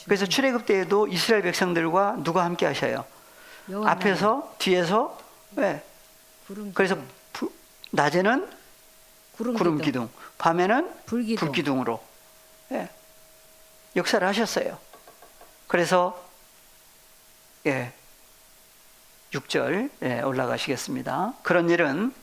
그래서 출애굽 때에도 이스라엘 백성들과 누가 함께 하셔요? 여호와 앞에서 뒤에서 왜? 구름 그래서 낮에는 구름 구름 기둥, 기둥, 밤에는 불기둥. 불기둥으로 예, 역사를 하셨어요. 그래서 6절 올라가시겠습니다. 그런 일은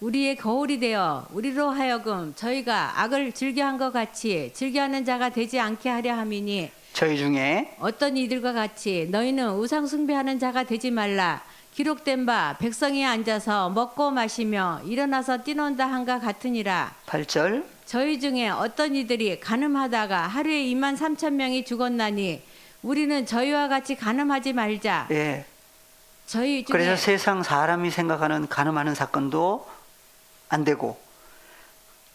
우리의 거울이 되어 우리로 하여금 저희가 악을 즐겨한 것 같이 즐겨하는 자가 되지 않게 하려 함이니 저희 중에 어떤 이들과 같이 너희는 우상 숭배하는 자가 되지 말라. 기록된 바 백성이 앉아서 먹고 마시며 일어나서 뛰논다 한가 같으니라. 8절 저희 중에 어떤 이들이 간음하다가 하루에 2만 3천 명이 죽었나니 우리는 저희와 같이 간음하지 말자. 예. 저희 중에 그래서 세상 사람이 생각하는 간음하는 사건도 안 되고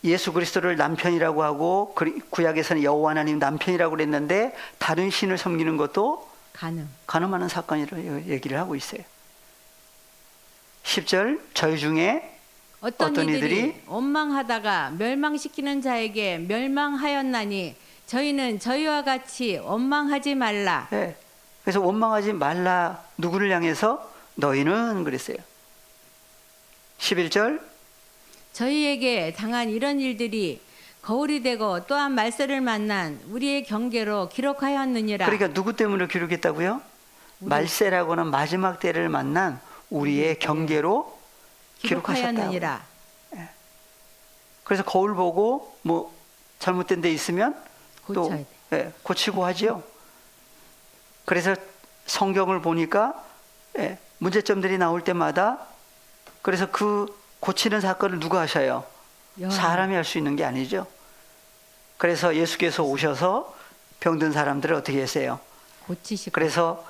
예수 그리스도를 남편이라고 하고 구약에서는 여호와 하나님 남편이라고 그랬는데 다른 신을 섬기는 것도 간음하는 사건이라고 얘기를 하고 있어요. 10절 저희 중에 어떤 이들이 원망하다가 멸망시키는 자에게 멸망하였나니 저희는 저희와 같이 원망하지 말라. 네. 그래서 원망하지 말라. 누구를 향해서? 너희는 그랬어요. 11절 저희에게 당한 이런 일들이 거울이 되고 또한 말세를 만난 우리의 경계로 기록하였느니라. 그러니까 누구 때문에 기록했다고요? 말세라고는 마지막 때를 만난 우리의 경계로 기록하셨다. 기록하였느니라. 그래서 거울 보고 뭐 잘못된 데 있으면 고쳐야 또 돼. 고치고 하죠. 그래서 성경을 보니까 문제점들이 나올 때마다 그래서 그 고치는 사건을 누가 하셔요? 사람이 할 수 있는 게 아니죠. 그래서 예수께서 오셔서 병든 사람들을 어떻게 하세요? 고치시고. 그래서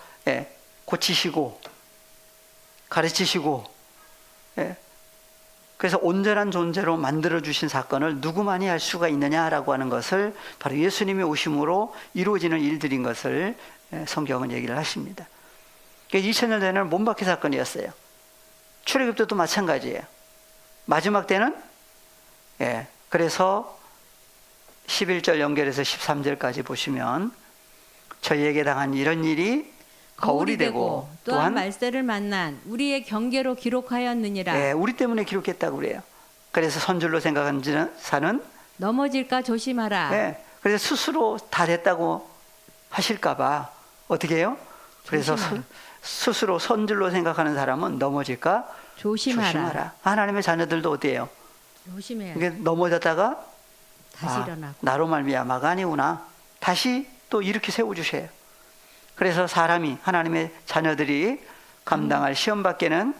고치시고 가르치시고 그래서 온전한 존재로 만들어 주신 사건을 누구만이 할 수가 있느냐라고 하는 것을 바로 예수님의 오심으로 이루어지는 일들인 것을 성경은 얘기를 하십니다. 2000년 전에는 몸박희 사건이었어요. 출애굽 때도 마찬가지예요. 마지막 때는 그래서 11절 연결해서 13절까지 보시면 저희에게 당한 이런 일이 거울이 되고 또한 말세를 만난 우리의 경계로 기록하였느니라. 우리 때문에 기록했다고 그래요. 그래서 선줄로 생각하는 자는 넘어질까 조심하라. 그래서 스스로 다 됐다고 하실까 봐 어떻게 해요? 그래서 스스로 선줄로 생각하는 사람은 넘어질까 조심하라. 하나님의 자녀들도 어때요? 조심해야 이게 넘어졌다가 다시 일어나고. 나로 말미암아가 아니구나. 다시 또 이렇게 세워주셔요. 그래서 사람이 하나님의 자녀들이 감당할 시험 밖에는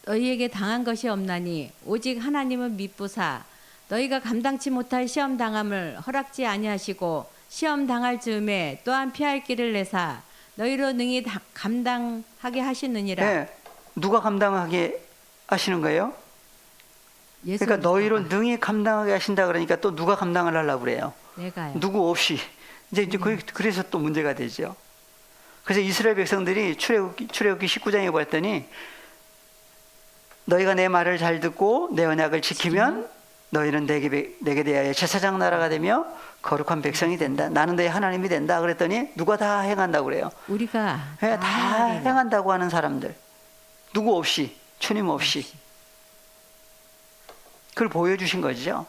너희에게 당한 것이 없나니 오직 하나님은 미쁘사 너희가 감당치 못할 시험 당함을 허락지 아니하시고 시험 당할 즈음에 또한 피할 길을 내사 너희로 능히 감당하게 하시느니라. 누가 감당하게 하시는 거예요? 그러니까 너희로 능히 감당하게 하신다 그러니까 또 누가 감당을 하려고 그래요? 내가요. 누구 없이 이제 그래서 또 문제가 되죠. 그래서 이스라엘 백성들이 출애굽기 19장에 봤더니 너희가 내 말을 잘 듣고 내 언약을 지키면 너희는 내게 대하여 제사장 나라가 되며 거룩한 백성이 된다. 나는 너희 하나님이 된다. 그랬더니 누가 다 행한다고 그래요? 우리가 다 행한다고 하는 사람들. 누구 없이, 주님 없이. 그걸 보여주신 거죠.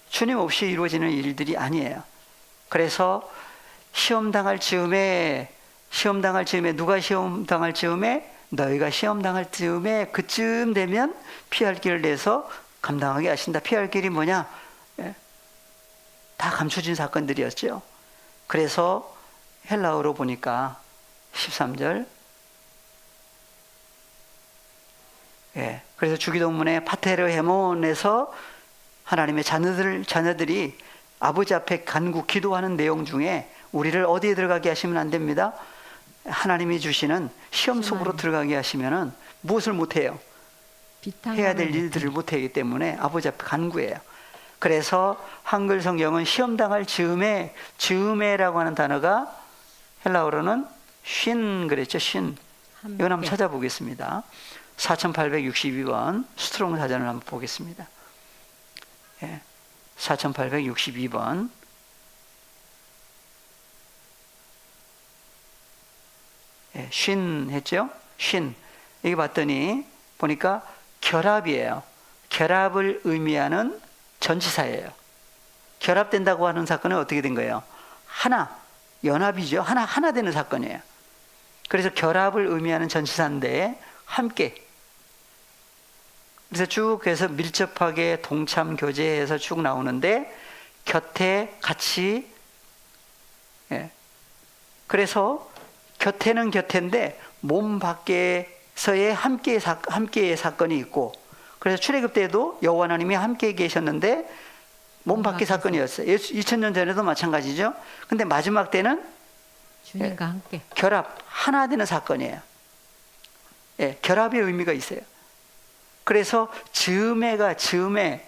주님 없이 이루어지는 일들이 아니에요. 그래서 시험 당할 즈음에 누가 시험 당할 즈음에 너희가 시험 당할 즈음에 그쯤 되면 피할 길을 내서 감당하게 하신다. 피할 길이 뭐냐? 다 감춰진 사건들이었죠. 그래서 헬라어로 보니까 13절 그래서 주기도문의 파테르 헤몬에서 하나님의 자녀들이 아버지 앞에 간구 기도하는 내용 중에 우리를 어디에 들어가게 하시면 안 됩니다. 하나님이 주시는 시험 속으로 들어가게 하시면은 무엇을 못해요? 해야 될 일들을 못하기 때문에 아버지 앞에 간구해요. 그래서 한글 성경은 시험 당할 즈음에라고 하는 단어가 헬라어로는 쉰 그랬죠. 쉰. 이건 한번 찾아보겠습니다. 4862번 스트롱 사전을 한번 보겠습니다. 예, 4862번. 예, 쉰 했죠? 쉰. 여기 봤더니 보니까 결합이에요. 결합을 의미하는 전치사예요. 결합된다고 하는 사건은 어떻게 된 거예요? 하나, 연합이죠. 하나 되는 사건이에요. 그래서 결합을 의미하는 전치사인데 함께. 그래서 쭉 해서 밀접하게 동참 교제해서 쭉 나오는데 곁에 같이. 예. 그래서 곁에는 곁인데 몸 밖에서의 함께의 사건이 있고, 그래서 출애굽 때도 여호와 하나님이 함께 계셨는데 몸 밖의 사건이었어요. 2000년 전에도 마찬가지죠. 근데 마지막 때는 주님과 함께 결합, 하나 되는 사건이에요. 예, 결합의 의미가 있어요. 그래서 즈음에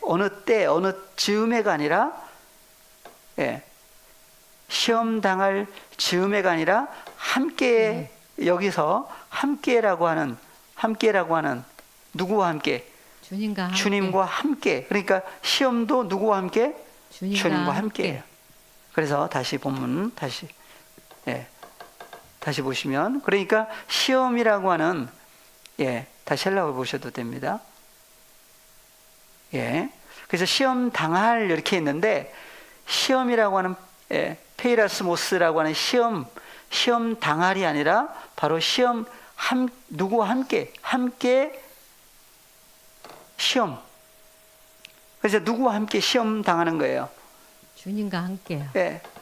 어느 때 어느 즈음에가 아니라, 예, 시험 당할 즈음에가 아니라 함께. 여기서 함께라고 하는 누구와 함께? 주님과 함께. 그러니까 시험도 누구와 함께? 주님과 함께예요. 그래서 다시 본문 다시 보시면, 그러니까 시험이라고 하는, 다시 헬라어를 보셔도 됩니다. 그래서 시험 당할 이렇게 있는데, 시험이라고 하는 페이라스모스라고 하는 시험 당할이 아니라 바로 누구와 함께 시험. 그래서 누구와 함께 시험 당하는 거예요? 주님과 함께요.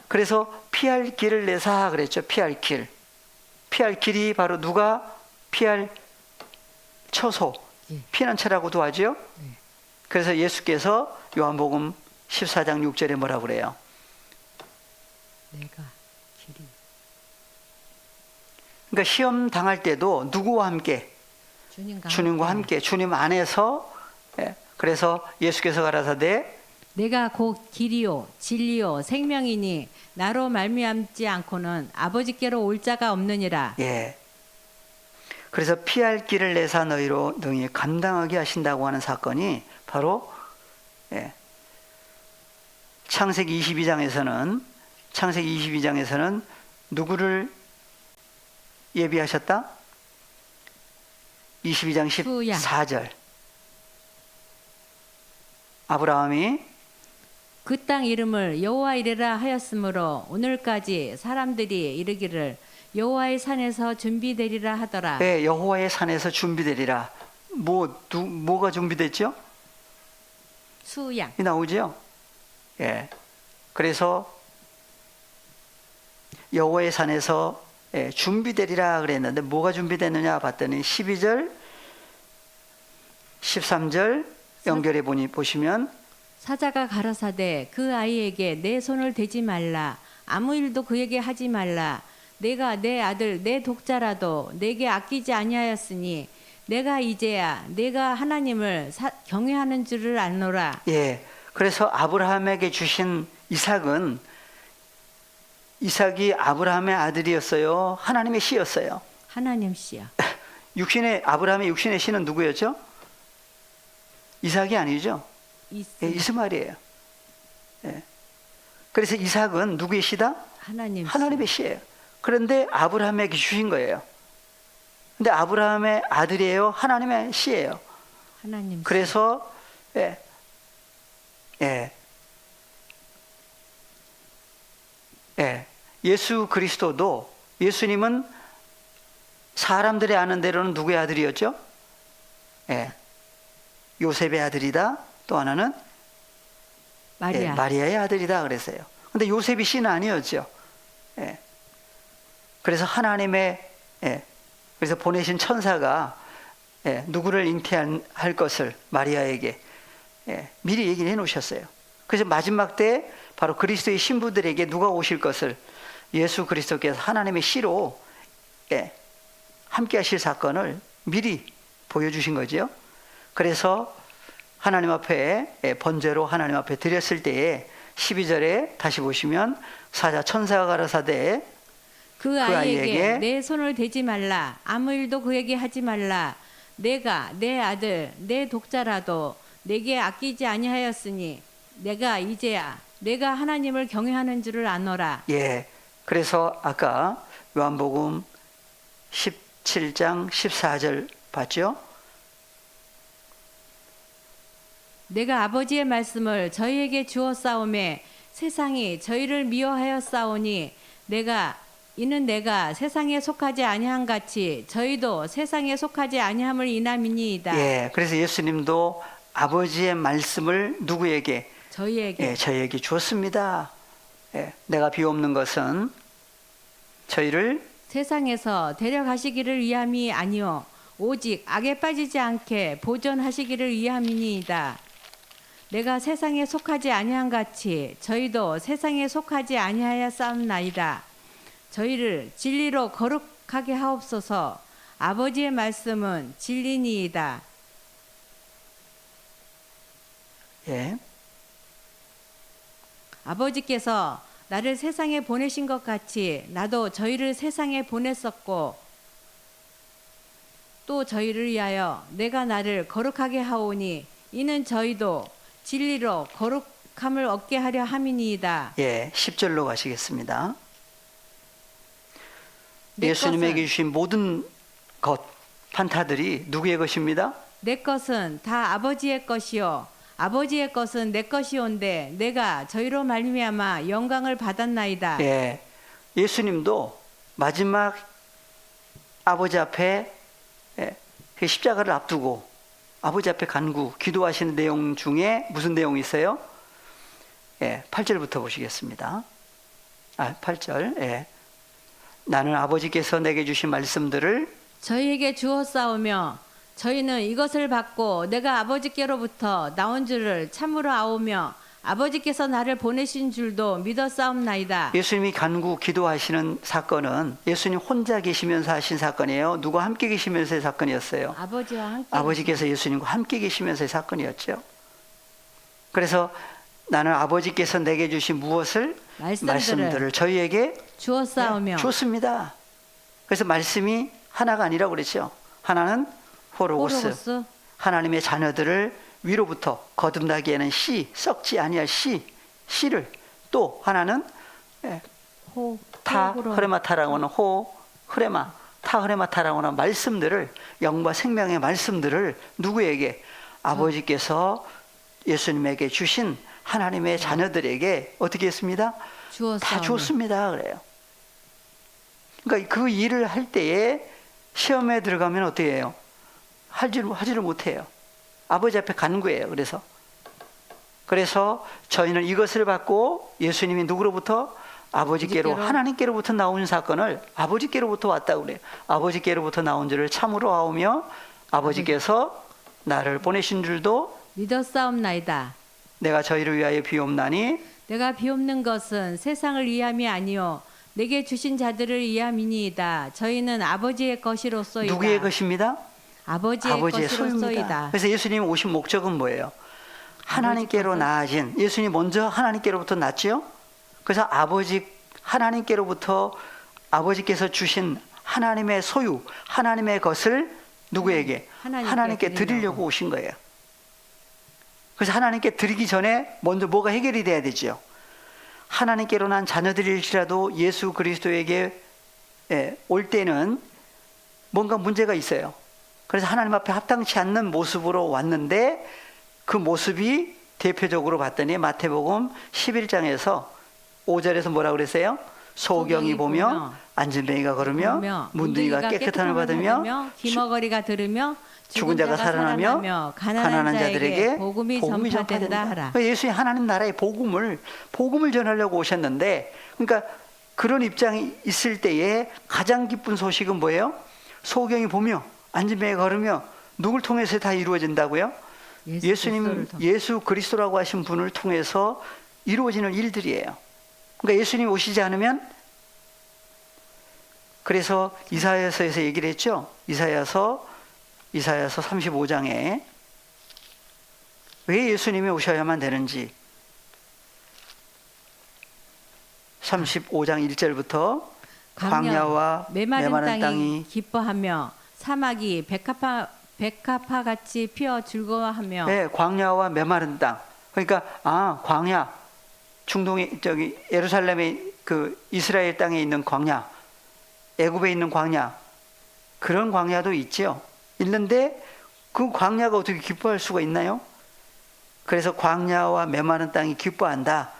그래서 피할 길을 내사 그랬죠. 피할 길이 바로 누가 피할 처소, 피난 처라고도 하죠. 그래서 예수께서 요한복음 14장 6절에 뭐라고 그래요? 내가 길이. 그러니까 시험 당할 때도 누구와 함께? 주님과 함께. 주님 안에서. 그래서 예수께서 가라사대 내가 곧 길이요 진리요 생명이니 나로 말미암지 않고는 아버지께로 올 자가 없느니라. 그래서 피할 길을 내사 너희로 능히 감당하게 하신다고 하는 사건이 바로 창세기 22장에서는 누구를 예비하셨다? 22장 14절. 아브라함이 그 땅 이름을 여호와 이레라 하였으므로 오늘까지 사람들이 이르기를 여호와의 산에서 준비되리라 하더라. 여호와의 산에서 준비되리라. 뭐가 준비됐죠? 수양. 이 나오죠? 그래서 여호와의 산에서 준비되리라 그랬는데 뭐가 준비됐느냐 봤더니 12절, 13절 연결해 보시면 사자가 가라사대 그 아이에게 내 손을 대지 말라. 아무 일도 그에게 하지 말라. 내가 내 아들 내 독자라도 내게 아끼지 아니하였으니 내가 이제야 내가 하나님을 경외하는 줄을 알노라. 그래서 아브라함에게 주신 이삭이 아브라함의 아들이었어요? 하나님의 씨였어요? 하나님 씨요. 아브라함의 육신의 씨는 누구였죠? 이삭이 아니죠? 이스마엘이에요. 그래서 이삭은 누구의 씨다? 하나님의 씨예요. 그런데 아브라함에게 주신 거예요. 근데 아브라함의 아들이에요? 하나님의 씨예요? 하나님 씨. 그래서 예수 그리스도도, 예수님은 사람들이 아는 대로는 누구의 아들이었죠? 요셉의 아들이다. 또 하나는 마리아의 아들이다 그랬어요. 근데 요셉이 씨는 아니었죠. 그래서 그래서 보내신 천사가 누구를 잉태할 것을 마리아에게 미리 얘기를 해 놓으셨어요. 그래서 마지막 때 바로 그리스도의 신부들에게 누가 오실 것을 예수 그리스도께서 하나님의 씨로 함께 하실 사건을 미리 보여주신 거죠. 그래서 하나님 앞에 번제로 하나님 앞에 드렸을 때에 12절에 다시 보시면 사자 천사가 가라사대 그 아이에게 내 손을 대지 말라. 아무 일도 그에게 하지 말라. 내가 내 아들 내 독자라도 내게 아끼지 아니하였으니 내가 이제야 내가 하나님을 경외하는 줄을 아노라. 예. 그래서 아까 요한복음 17장 14절 봤죠? 내가 아버지의 말씀을 저희에게 주었사오매 세상이 저희를 미워하였사오니 이는 내가 세상에 속하지 아니한 같이 저희도 세상에 속하지 아니함을 인함이니이다. 예. 그래서 예수님도 아버지의 말씀을 누구에게? 저희에게 예, 저희에게 주었습니다. 예, 내가 비옵는 것은 저희를 세상에서 데려가시기를 위함이 아니요 오직 악에 빠지지 않게 보존하시기를 위함이니이다. 내가 세상에 속하지 아니한 같이 저희도 세상에 속하지 아니하였사옵나이다. 저희를 진리로 거룩하게 하옵소서. 아버지의 말씀은 진리니이다. 예, 아버지께서 나를 세상에 보내신 것 같이 나도 저희를 세상에 보냈었고 또 저희를 위하여 내가 나를 거룩하게 하오니 이는 저희도 진리로 거룩함을 얻게 하려 함이니이다. 예, 10절로 가시겠습니다. 내 예수님에게 것은- 주신 모든 것, 판타들이 누구의 것입니다? 내 것은 다 아버지의 것이요 아버지의 것은 내 것이온데 내가 저희로 말미암아 영광을 받았나이다. 예, 예수님도 마지막 아버지 앞에 그 십자가를 앞두고 아버지 앞에 간구, 기도하시는 내용 중에 무슨 내용이 있어요? 예, 8절부터 보시겠습니다. 8절. 예. 나는 아버지께서 내게 주신 말씀들을 저희에게 주었사오며 저희는 이것을 받고 내가 아버지께로부터 나온 줄을 참으로 아오며 아버지께서 나를 보내신 줄도 믿었사옵나이다. 예수님이 간구 기도하시는 사건은 예수님 혼자 계시면서 하신 사건이에요? 누가 함께 계시면서의 사건이었어요? 아버지와 함께 아버지께서 예수님과 함께 계시면서의 사건이었죠. 그래서 나는 아버지께서 내게 주신 무엇을? 말씀들을 저희에게 주었사오며 줬습니다. 그래서 말씀이 하나가 아니라고 그랬죠. 하나는 호로고스, 하나님의 자녀들을 위로부터 거듭나게 하는 씨, 썩지 아니할 씨를, 또 하나는 타 흐레마타라고 하는 흐레마, 타 흐레마타라고 하는 말씀들을, 영과 생명의 말씀들을 누구에게? 아버지께서 예수님에게 주신 하나님의 자녀들에게 어떻게 했습니다? 다 줬습니다. 그래요. 그러니까 그 일을 할 때에 시험에 들어가면 어떻게 해요? 하지를 못해요. 아버지 앞에 간구해요. 그래서 저희는 이것을 받고 예수님이 누구로부터? 아버지께로, 하나님께로부터 나온 사건을 아버지께로부터 왔다고 그래요. 아버지께로부터 나온 줄을 참으로 아오며 아버지께서 나를 보내신 줄도 믿었사옵나이다. 내가 저희를 위하여 비옵나니 내가 비옵는 것은 세상을 위함이 아니요 내게 주신 자들을 위함이니이다. 저희는 아버지의 것이로소이다. 누구의 것입니다? 아버지의 것이로소이다. 소유입니다. 그래서 예수님 오신 목적은 뭐예요? 하나님께로 나아진, 예수님 먼저 하나님께로부터 났지요. 그래서 하나님께로부터 아버지께서 주신 하나님의 소유, 하나님의 것을 누구에게? 하나님께 드리려고 오신 거예요. 그래서 하나님께 드리기 전에 먼저 뭐가 해결이 돼야 되죠? 하나님께로 난 자녀들일지라도 예수 그리스도에게 올 때는 뭔가 문제가 있어요. 그래서 하나님 앞에 합당치 않는 모습으로 왔는데 그 모습이 대표적으로 봤더니 마태복음 11장에서 5절에서 뭐라고 그랬어요? 소경이 보며 안진뱅이가 걸으며 문둥이가 깨끗함을 받으며 기머거리가 들으며 죽은 자가 살아나며 가난한 자들에게 복음이 전파된다 하라. 예수님 하나님 나라의 복음을 전하려고 오셨는데, 그러니까 그런 입장이 있을 때에 가장 기쁜 소식은 뭐예요? 소경이 보며 안진뱅이가 걸으며 누굴 통해서 다 이루어진다고요? 예수 그리스도라고 하신 분을 통해서 이루어지는 일들이에요. 그러니까 예수님 오시지 않으면, 그래서 이사야서에서 얘기를 했죠. 이사야서 35장에 왜 예수님이 오셔야만 되는지, 35장 1절부터 광야와 메마른 땅이 기뻐하며 사막이 백합화 같이 피어 즐거워하며. 네, 광야와 메마른 땅. 그러니까 광야, 중동의 저기 예루살렘의 그 이스라엘 땅에 있는 광야, 애굽에 있는 광야, 그런 광야도 있죠. 있는데 그 광야가 어떻게 기뻐할 수가 있나요? 그래서 광야와 메마른 땅이 기뻐한다.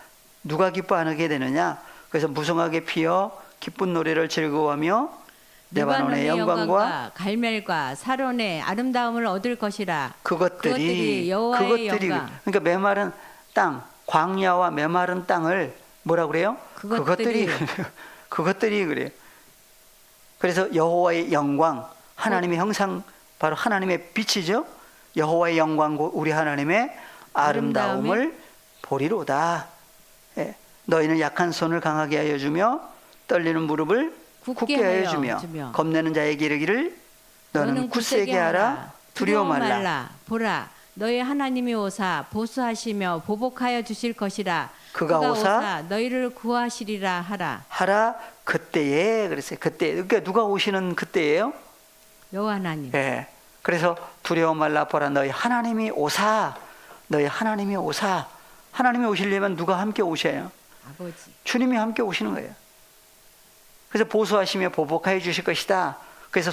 누가 기뻐하게 되느냐? 그래서 무성하게 피어 기쁜 노래를 즐거워하며 레바논의 영광과 갈멜과 사론의 아름다움을 얻을 것이라. 그것들이 여호와의 영광. 그러니까 메마른 땅, 광야와 메마른 땅을 뭐라 그래요? 그것들이 그래요. 그래서 여호와의 영광, 하나님의 형상, 바로 하나님의 빛이죠. 여호와의 영광, 우리 하나님의 아름다움을 보리로다. 예. 너희는 약한 손을 강하게 하여 주며 떨리는 무릎을 굳게 하여 주며 겁내는 자에게 이르기를 너는 굳세게 하라. 두려워 말라. 보라, 너희 하나님이 오사 보수하시며 보복하여 주실 것이라. 그가 오사 너희를 구하시리라 하라. 그때에. 그랬어요. 그때. 그러니까 누가 오시는 그때예요? 여호와 하나님. 예. 그래서 두려워 말라. 보라, 너희 하나님이 오사. 너희 하나님이 오사. 하나님이 오시려면 누가 함께 오셔요? 아버지. 주님이 함께 오시는 거예요. 그래서 보수하시며 보복하여 주실 것이다. 그래서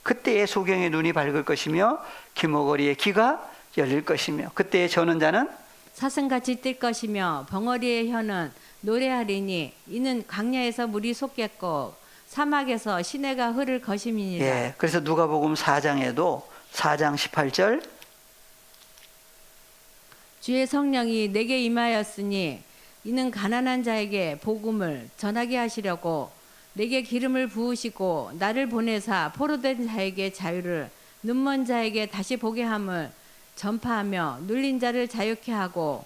그때의 소경의 눈이 밝을 것이며 기모거리의 귀가 열릴 것이며 그때의 저는 자는 사슴같이 뛸 것이며 벙어리의 혀는 노래하리니 이는 광야에서 물이 솟겠고 사막에서 시내가 흐를 것임이니라. 예, 그래서 누가복음 4장에도 4장 18절 주의 성령이 내게 임하였으니 이는 가난한 자에게 복음을 전하게 하시려고 내게 기름을 부으시고 나를 보내사 포로된 자에게 자유를 눈먼 자에게 다시 보게 함을 전파하며 눌린 자를 자유케 하고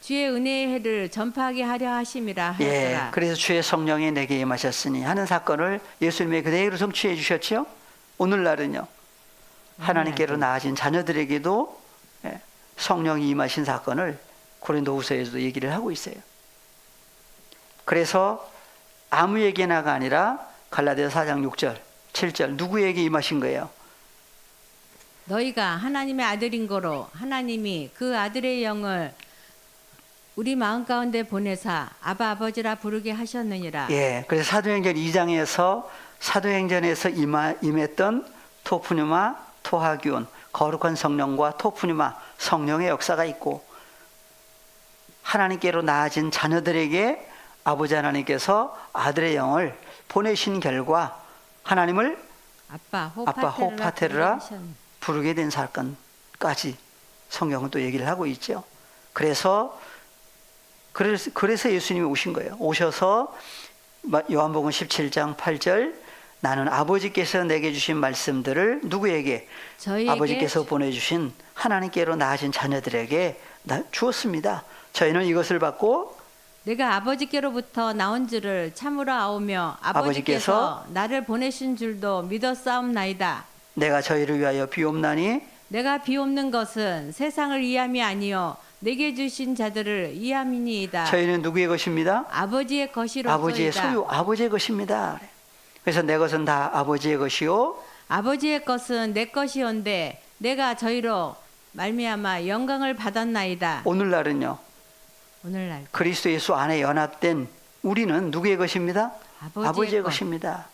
주의 은혜의 해를 전파하게 하려 하심이라 하였더라. 예, 그래서 주의 성령이 내게 임하셨으니 하는 사건을 예수님이 그대로 성취해 주셨죠. 오늘날은요. 하나님께로 나아진 자녀들에게도 성령이 임하신 사건을 고린도후서에서도 얘기를 하고 있어요. 그래서 아무에게나가 아니라 갈라디아서 4장 6절, 7절 누구에게 임하신 거예요? 너희가 하나님의 아들인 거로 하나님이 그 아들의 영을 우리 마음 가운데 보내사 아바 아버지라 부르게 하셨느니라. 예, 그래서 사도행전에서 임했던 토프뉴마, 토하기온, 거룩한 성령과 토프뉴마, 성령의 역사가 있고 하나님께로 나아진 자녀들에게 아버지 하나님께서 아들의 영을 보내신 결과 하나님을 아빠 호파테르라 부르게 된 사건까지 성경은 또 얘기를 하고 있죠. 그래서 예수님이 오신 거예요. 오셔서 요한복음 17장 8절 나는 아버지께서 내게 주신 말씀들을 누구에게? 아버지께서 보내주신 하나님께로 나아진 자녀들에게 주었습니다. 저희는 이것을 받고 내가 아버지께로부터 나온 줄을 참으로 아오며 아버지께서 나를 보내신 줄도 믿었사옵나이다. 내가 저희를 위하여 비옵나니 내가 비옵는 것은 세상을 위함이 아니요 내게 주신 자들을 위함이니이다. 저희는 누구의 것입니다? 아버지의 것이로소이다. 아버지의 소유, 아버지의 것입니다. 그래서 내 것은 다 아버지의 것이요 아버지의 것은 내 것이온데 내가 저희로 말미암아 영광을 받았나이다. 오늘날은요. 오늘날 그리스도 예수 안에 연합된 우리는 누구의 것입니다? 아버지의 것. 것입니다.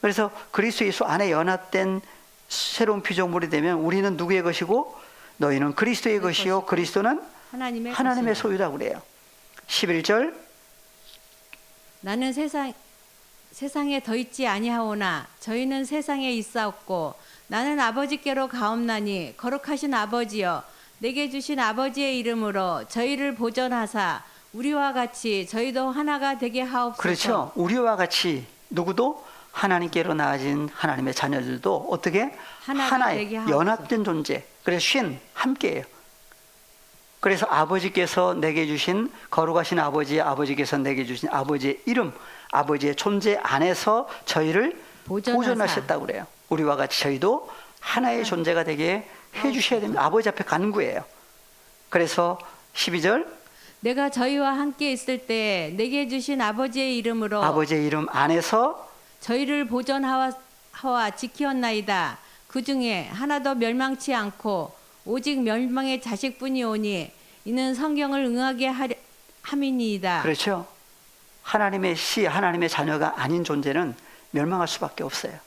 그래서 그리스도 예수 안에 연합된 새로운 피조물이 되면 우리는 누구의 것이고 너희는 그리스도의 것이요 그리스도는 하나님의 소유라고 그래요. 11절 나는 세상에 더 있지 아니하오나 저희는 세상에 있사옵고 나는 아버지께로 가옵나니 거룩하신 아버지여 내게 주신 아버지의 이름으로 저희를 보전하사 우리와 같이 저희도 하나가 되게 하옵소서. 그렇죠. 우리와 같이 누구도 하나님께로 나아진 하나님의 자녀들도 어떻게 하나의 연합된 존재. 그래서 함께예요. 그래서 아버지께서 내게 주신 거룩하신 아버지께서 내게 주신 아버지의 이름, 아버지의 존재 안에서 저희를 보존하셨다고 그래요. 우리와 같이 저희도 하나의 존재가 되게 해주셔야 됩니다. 아버지 앞에 간구해요. 그래서 12절 내가 저희와 함께 있을 때 내게 주신 아버지의 이름으로 아버지의 이름 안에서 저희를 보존하와 지키었나이다. 그 중에 하나도 멸망치 않고 오직 멸망의 자식뿐이오니 이는 성경을 응하게 함이니이다. 그렇죠. 하나님의 씨, 하나님의 자녀가 아닌 존재는 멸망할 수밖에 없어요.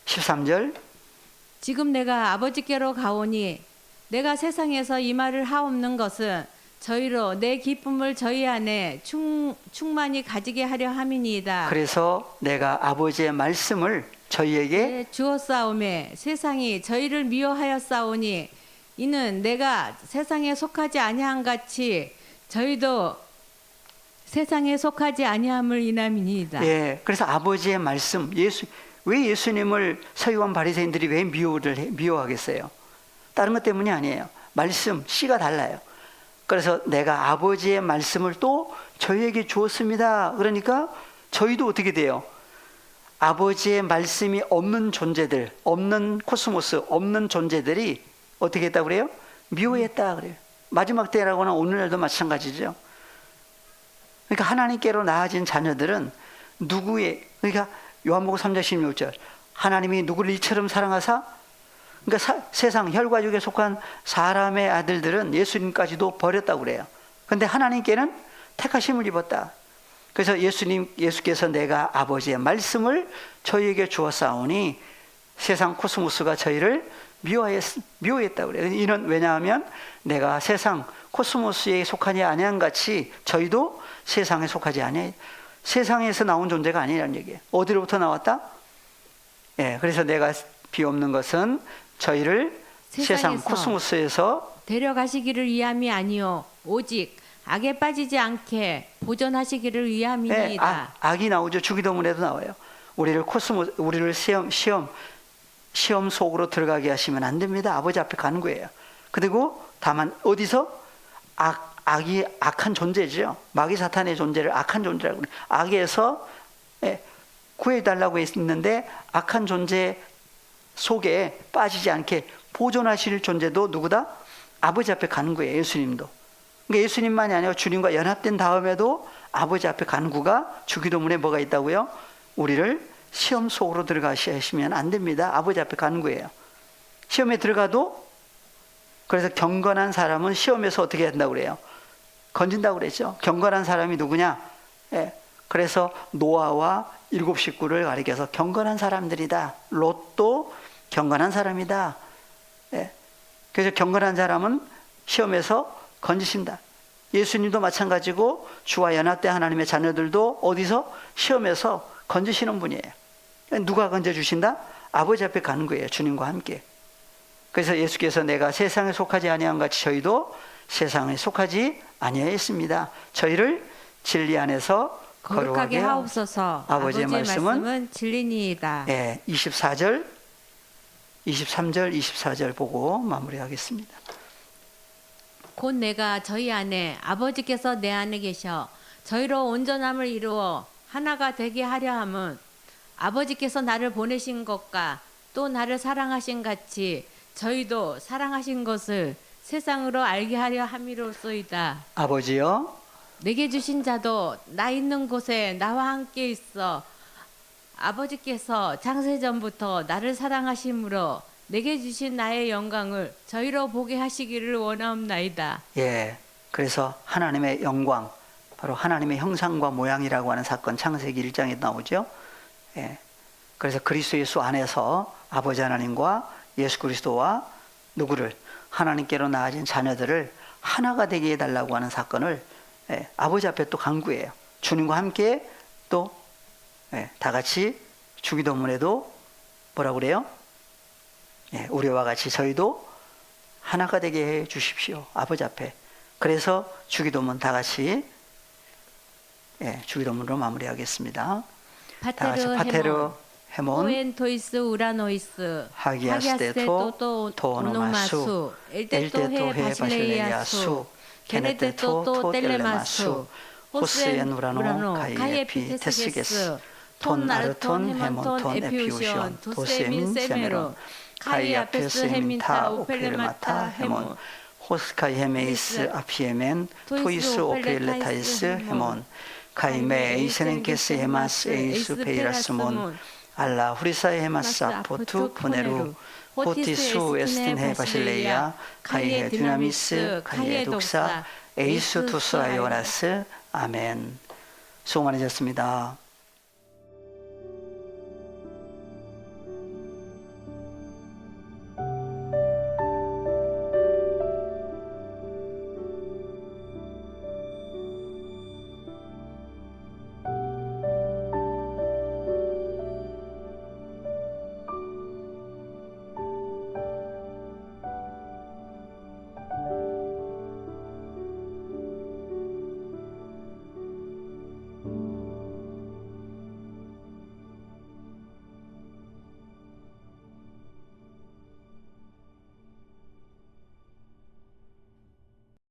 13절 지금 내가 아버지께로 가오니 내가 세상에서 이 말을 하옵는 것은 저희로 내 기쁨을 저희 안에 충만히 가지게 하려 함이니이다. 그래서 내가 아버지의 말씀을 저희에게 주었사오매 세상이 저희를 미워하였사오니 이는 내가 세상에 속하지 아니한 같이 저희도 세상에 속하지 아니함을 인함이니이다. 예, 그래서 아버지의 말씀, 왜 예수님을 서기관 바리새인들이 왜 미워하겠어요? 다른 것 때문이 아니에요. 말씀, 씨가 달라요. 그래서 내가 아버지의 말씀을 또 저희에게 주었습니다. 그러니까 저희도 어떻게 돼요? 아버지의 말씀이 없는 존재들, 없는 코스모스, 없는 존재들이 어떻게 했다고 그래요? 미워했다 그래요. 마지막 때라고는 오늘날도 마찬가지죠. 그러니까 하나님께로 나아진 자녀들은 그러니까 요한복음 3장 16절 하나님이 누구를 이처럼 사랑하사, 그러니까 세상 혈과육에 속한 사람의 아들들은 예수님까지도 버렸다고 그래요. 그런데 하나님께는 택하심을 입었다. 그래서 예수께서 내가 아버지의 말씀을 저희에게 주었사오니 세상 코스모스가 저희를 미워했다고 그래요. 이는 왜냐하면 내가 세상 코스모스에 속하지 아니한 같이 저희도 세상에 속하지 아니해요. 세상에서 나온 존재가 아니라는 얘기예요. 어디로부터 나왔다? 예, 그래서 내가 비옵는 것은 저희를 세상 코스모스에서 데려가시기를 위함이 아니요 오직 악에 빠지지 않게 보존하시기를 위함이니이다. 악이 나오죠. 주기도문에도 나와요. 우리를 시험 속으로 들어가게 하시면 안 됩니다. 아버지 앞에 가는 거예요. 그리고 다만 어디서 악이 악한 존재죠. 마귀 사탄의 존재를 악한 존재라고 그래요. 악에서 구해달라고 했는데 악한 존재 속에 빠지지 않게 보존하실 존재도 누구다? 아버지 앞에 가는 거예요. 예수님도. 그러니까 예수님만이 아니라 주님과 연합된 다음에도 아버지 앞에 가는 구가 주기도문에 뭐가 있다고요? 우리를 시험 속으로 들어가시게 하시면 안 됩니다. 아버지 앞에 가는 거예요. 시험에 들어가도, 그래서 경건한 사람은 시험에서 어떻게 한다고 그래요? 건진다고 그랬죠. 경건한 사람이 누구냐? 그래서 노아와 7 식구를 가리켜서 경건한 사람들이다. 롯도 경건한 사람이다. 그래서 경건한 사람은 시험에서 건지신다. 예수님도 마찬가지고 주와 연합된 하나님의 자녀들도 어디서? 시험에서 건지시는 분이에요. 누가 건져주신다? 아버지 앞에 가는 거예요. 주님과 함께. 그래서 예수께서 내가 세상에 속하지 아니한 같이 저희도 세상에 속하지 아니하였습니다. 저희를 진리 안에서 거룩하게 하옵소서. 아버지의 말씀은 진리니이다. 23절 24절 보고 마무리하겠습니다. 곧 내가 저희 안에 아버지께서 내 안에 계셔 저희로 온전함을 이루어 하나가 되게 하려 함은 아버지께서 나를 보내신 것과 또 나를 사랑하신 같이 저희도 사랑하신 것을 세상으로 알게 하려 함이로소이다. 아버지여, 내게 주신 자도 나 있는 곳에 나와 함께 있어 아버지께서 창세전부터 나를 사랑하심으로 내게 주신 나의 영광을 저희로 보게 하시기를 원하옵나이다. 그래서 하나님의 영광, 바로 하나님의 형상과 모양이라고 하는 사건 창세기 1장에 나오죠. 그래서 그리스도 예수 안에서 아버지 하나님과 예수 그리스도와 누구를? 하나님께로 나아진 자녀들을 하나가 되게 해달라고 하는 사건을 아버지 앞에 또 간구해요. 주님과 함께 또 다 같이 주기도문에도 뭐라고 그래요? 우리와 같이 저희도 하나가 되게 해 주십시오. 아버지 앞에. 그래서 주기도문 다 같이 주기도문으로 마무리하겠습니다. 다 같이 파테르 헤몬 호엔토이스 우라노이스 하기아스테토 토노마수 엘테토헤 바실레이아수 게네테토 텔레마수 호스엔 우라노 가이에피 테스게스 톤 나르톤 헤몬톤 에피우시온 도세민 세메론 카이아페스 헤민타 오펠레마타 헤몬 호스카이 헤메이스 아피에멘 토이스 오펠레타이스 헤몬 카이메 에이세넨케스 헤마스 에이수 페이라스몬 알라 후리사에 헤마스 아포투 보네루 호티수 에스틴헤 바실레이아 카이헤 디나미스 카이헤 독사 에이수 투스 아이오라스 아멘. 수고 많으셨습니다.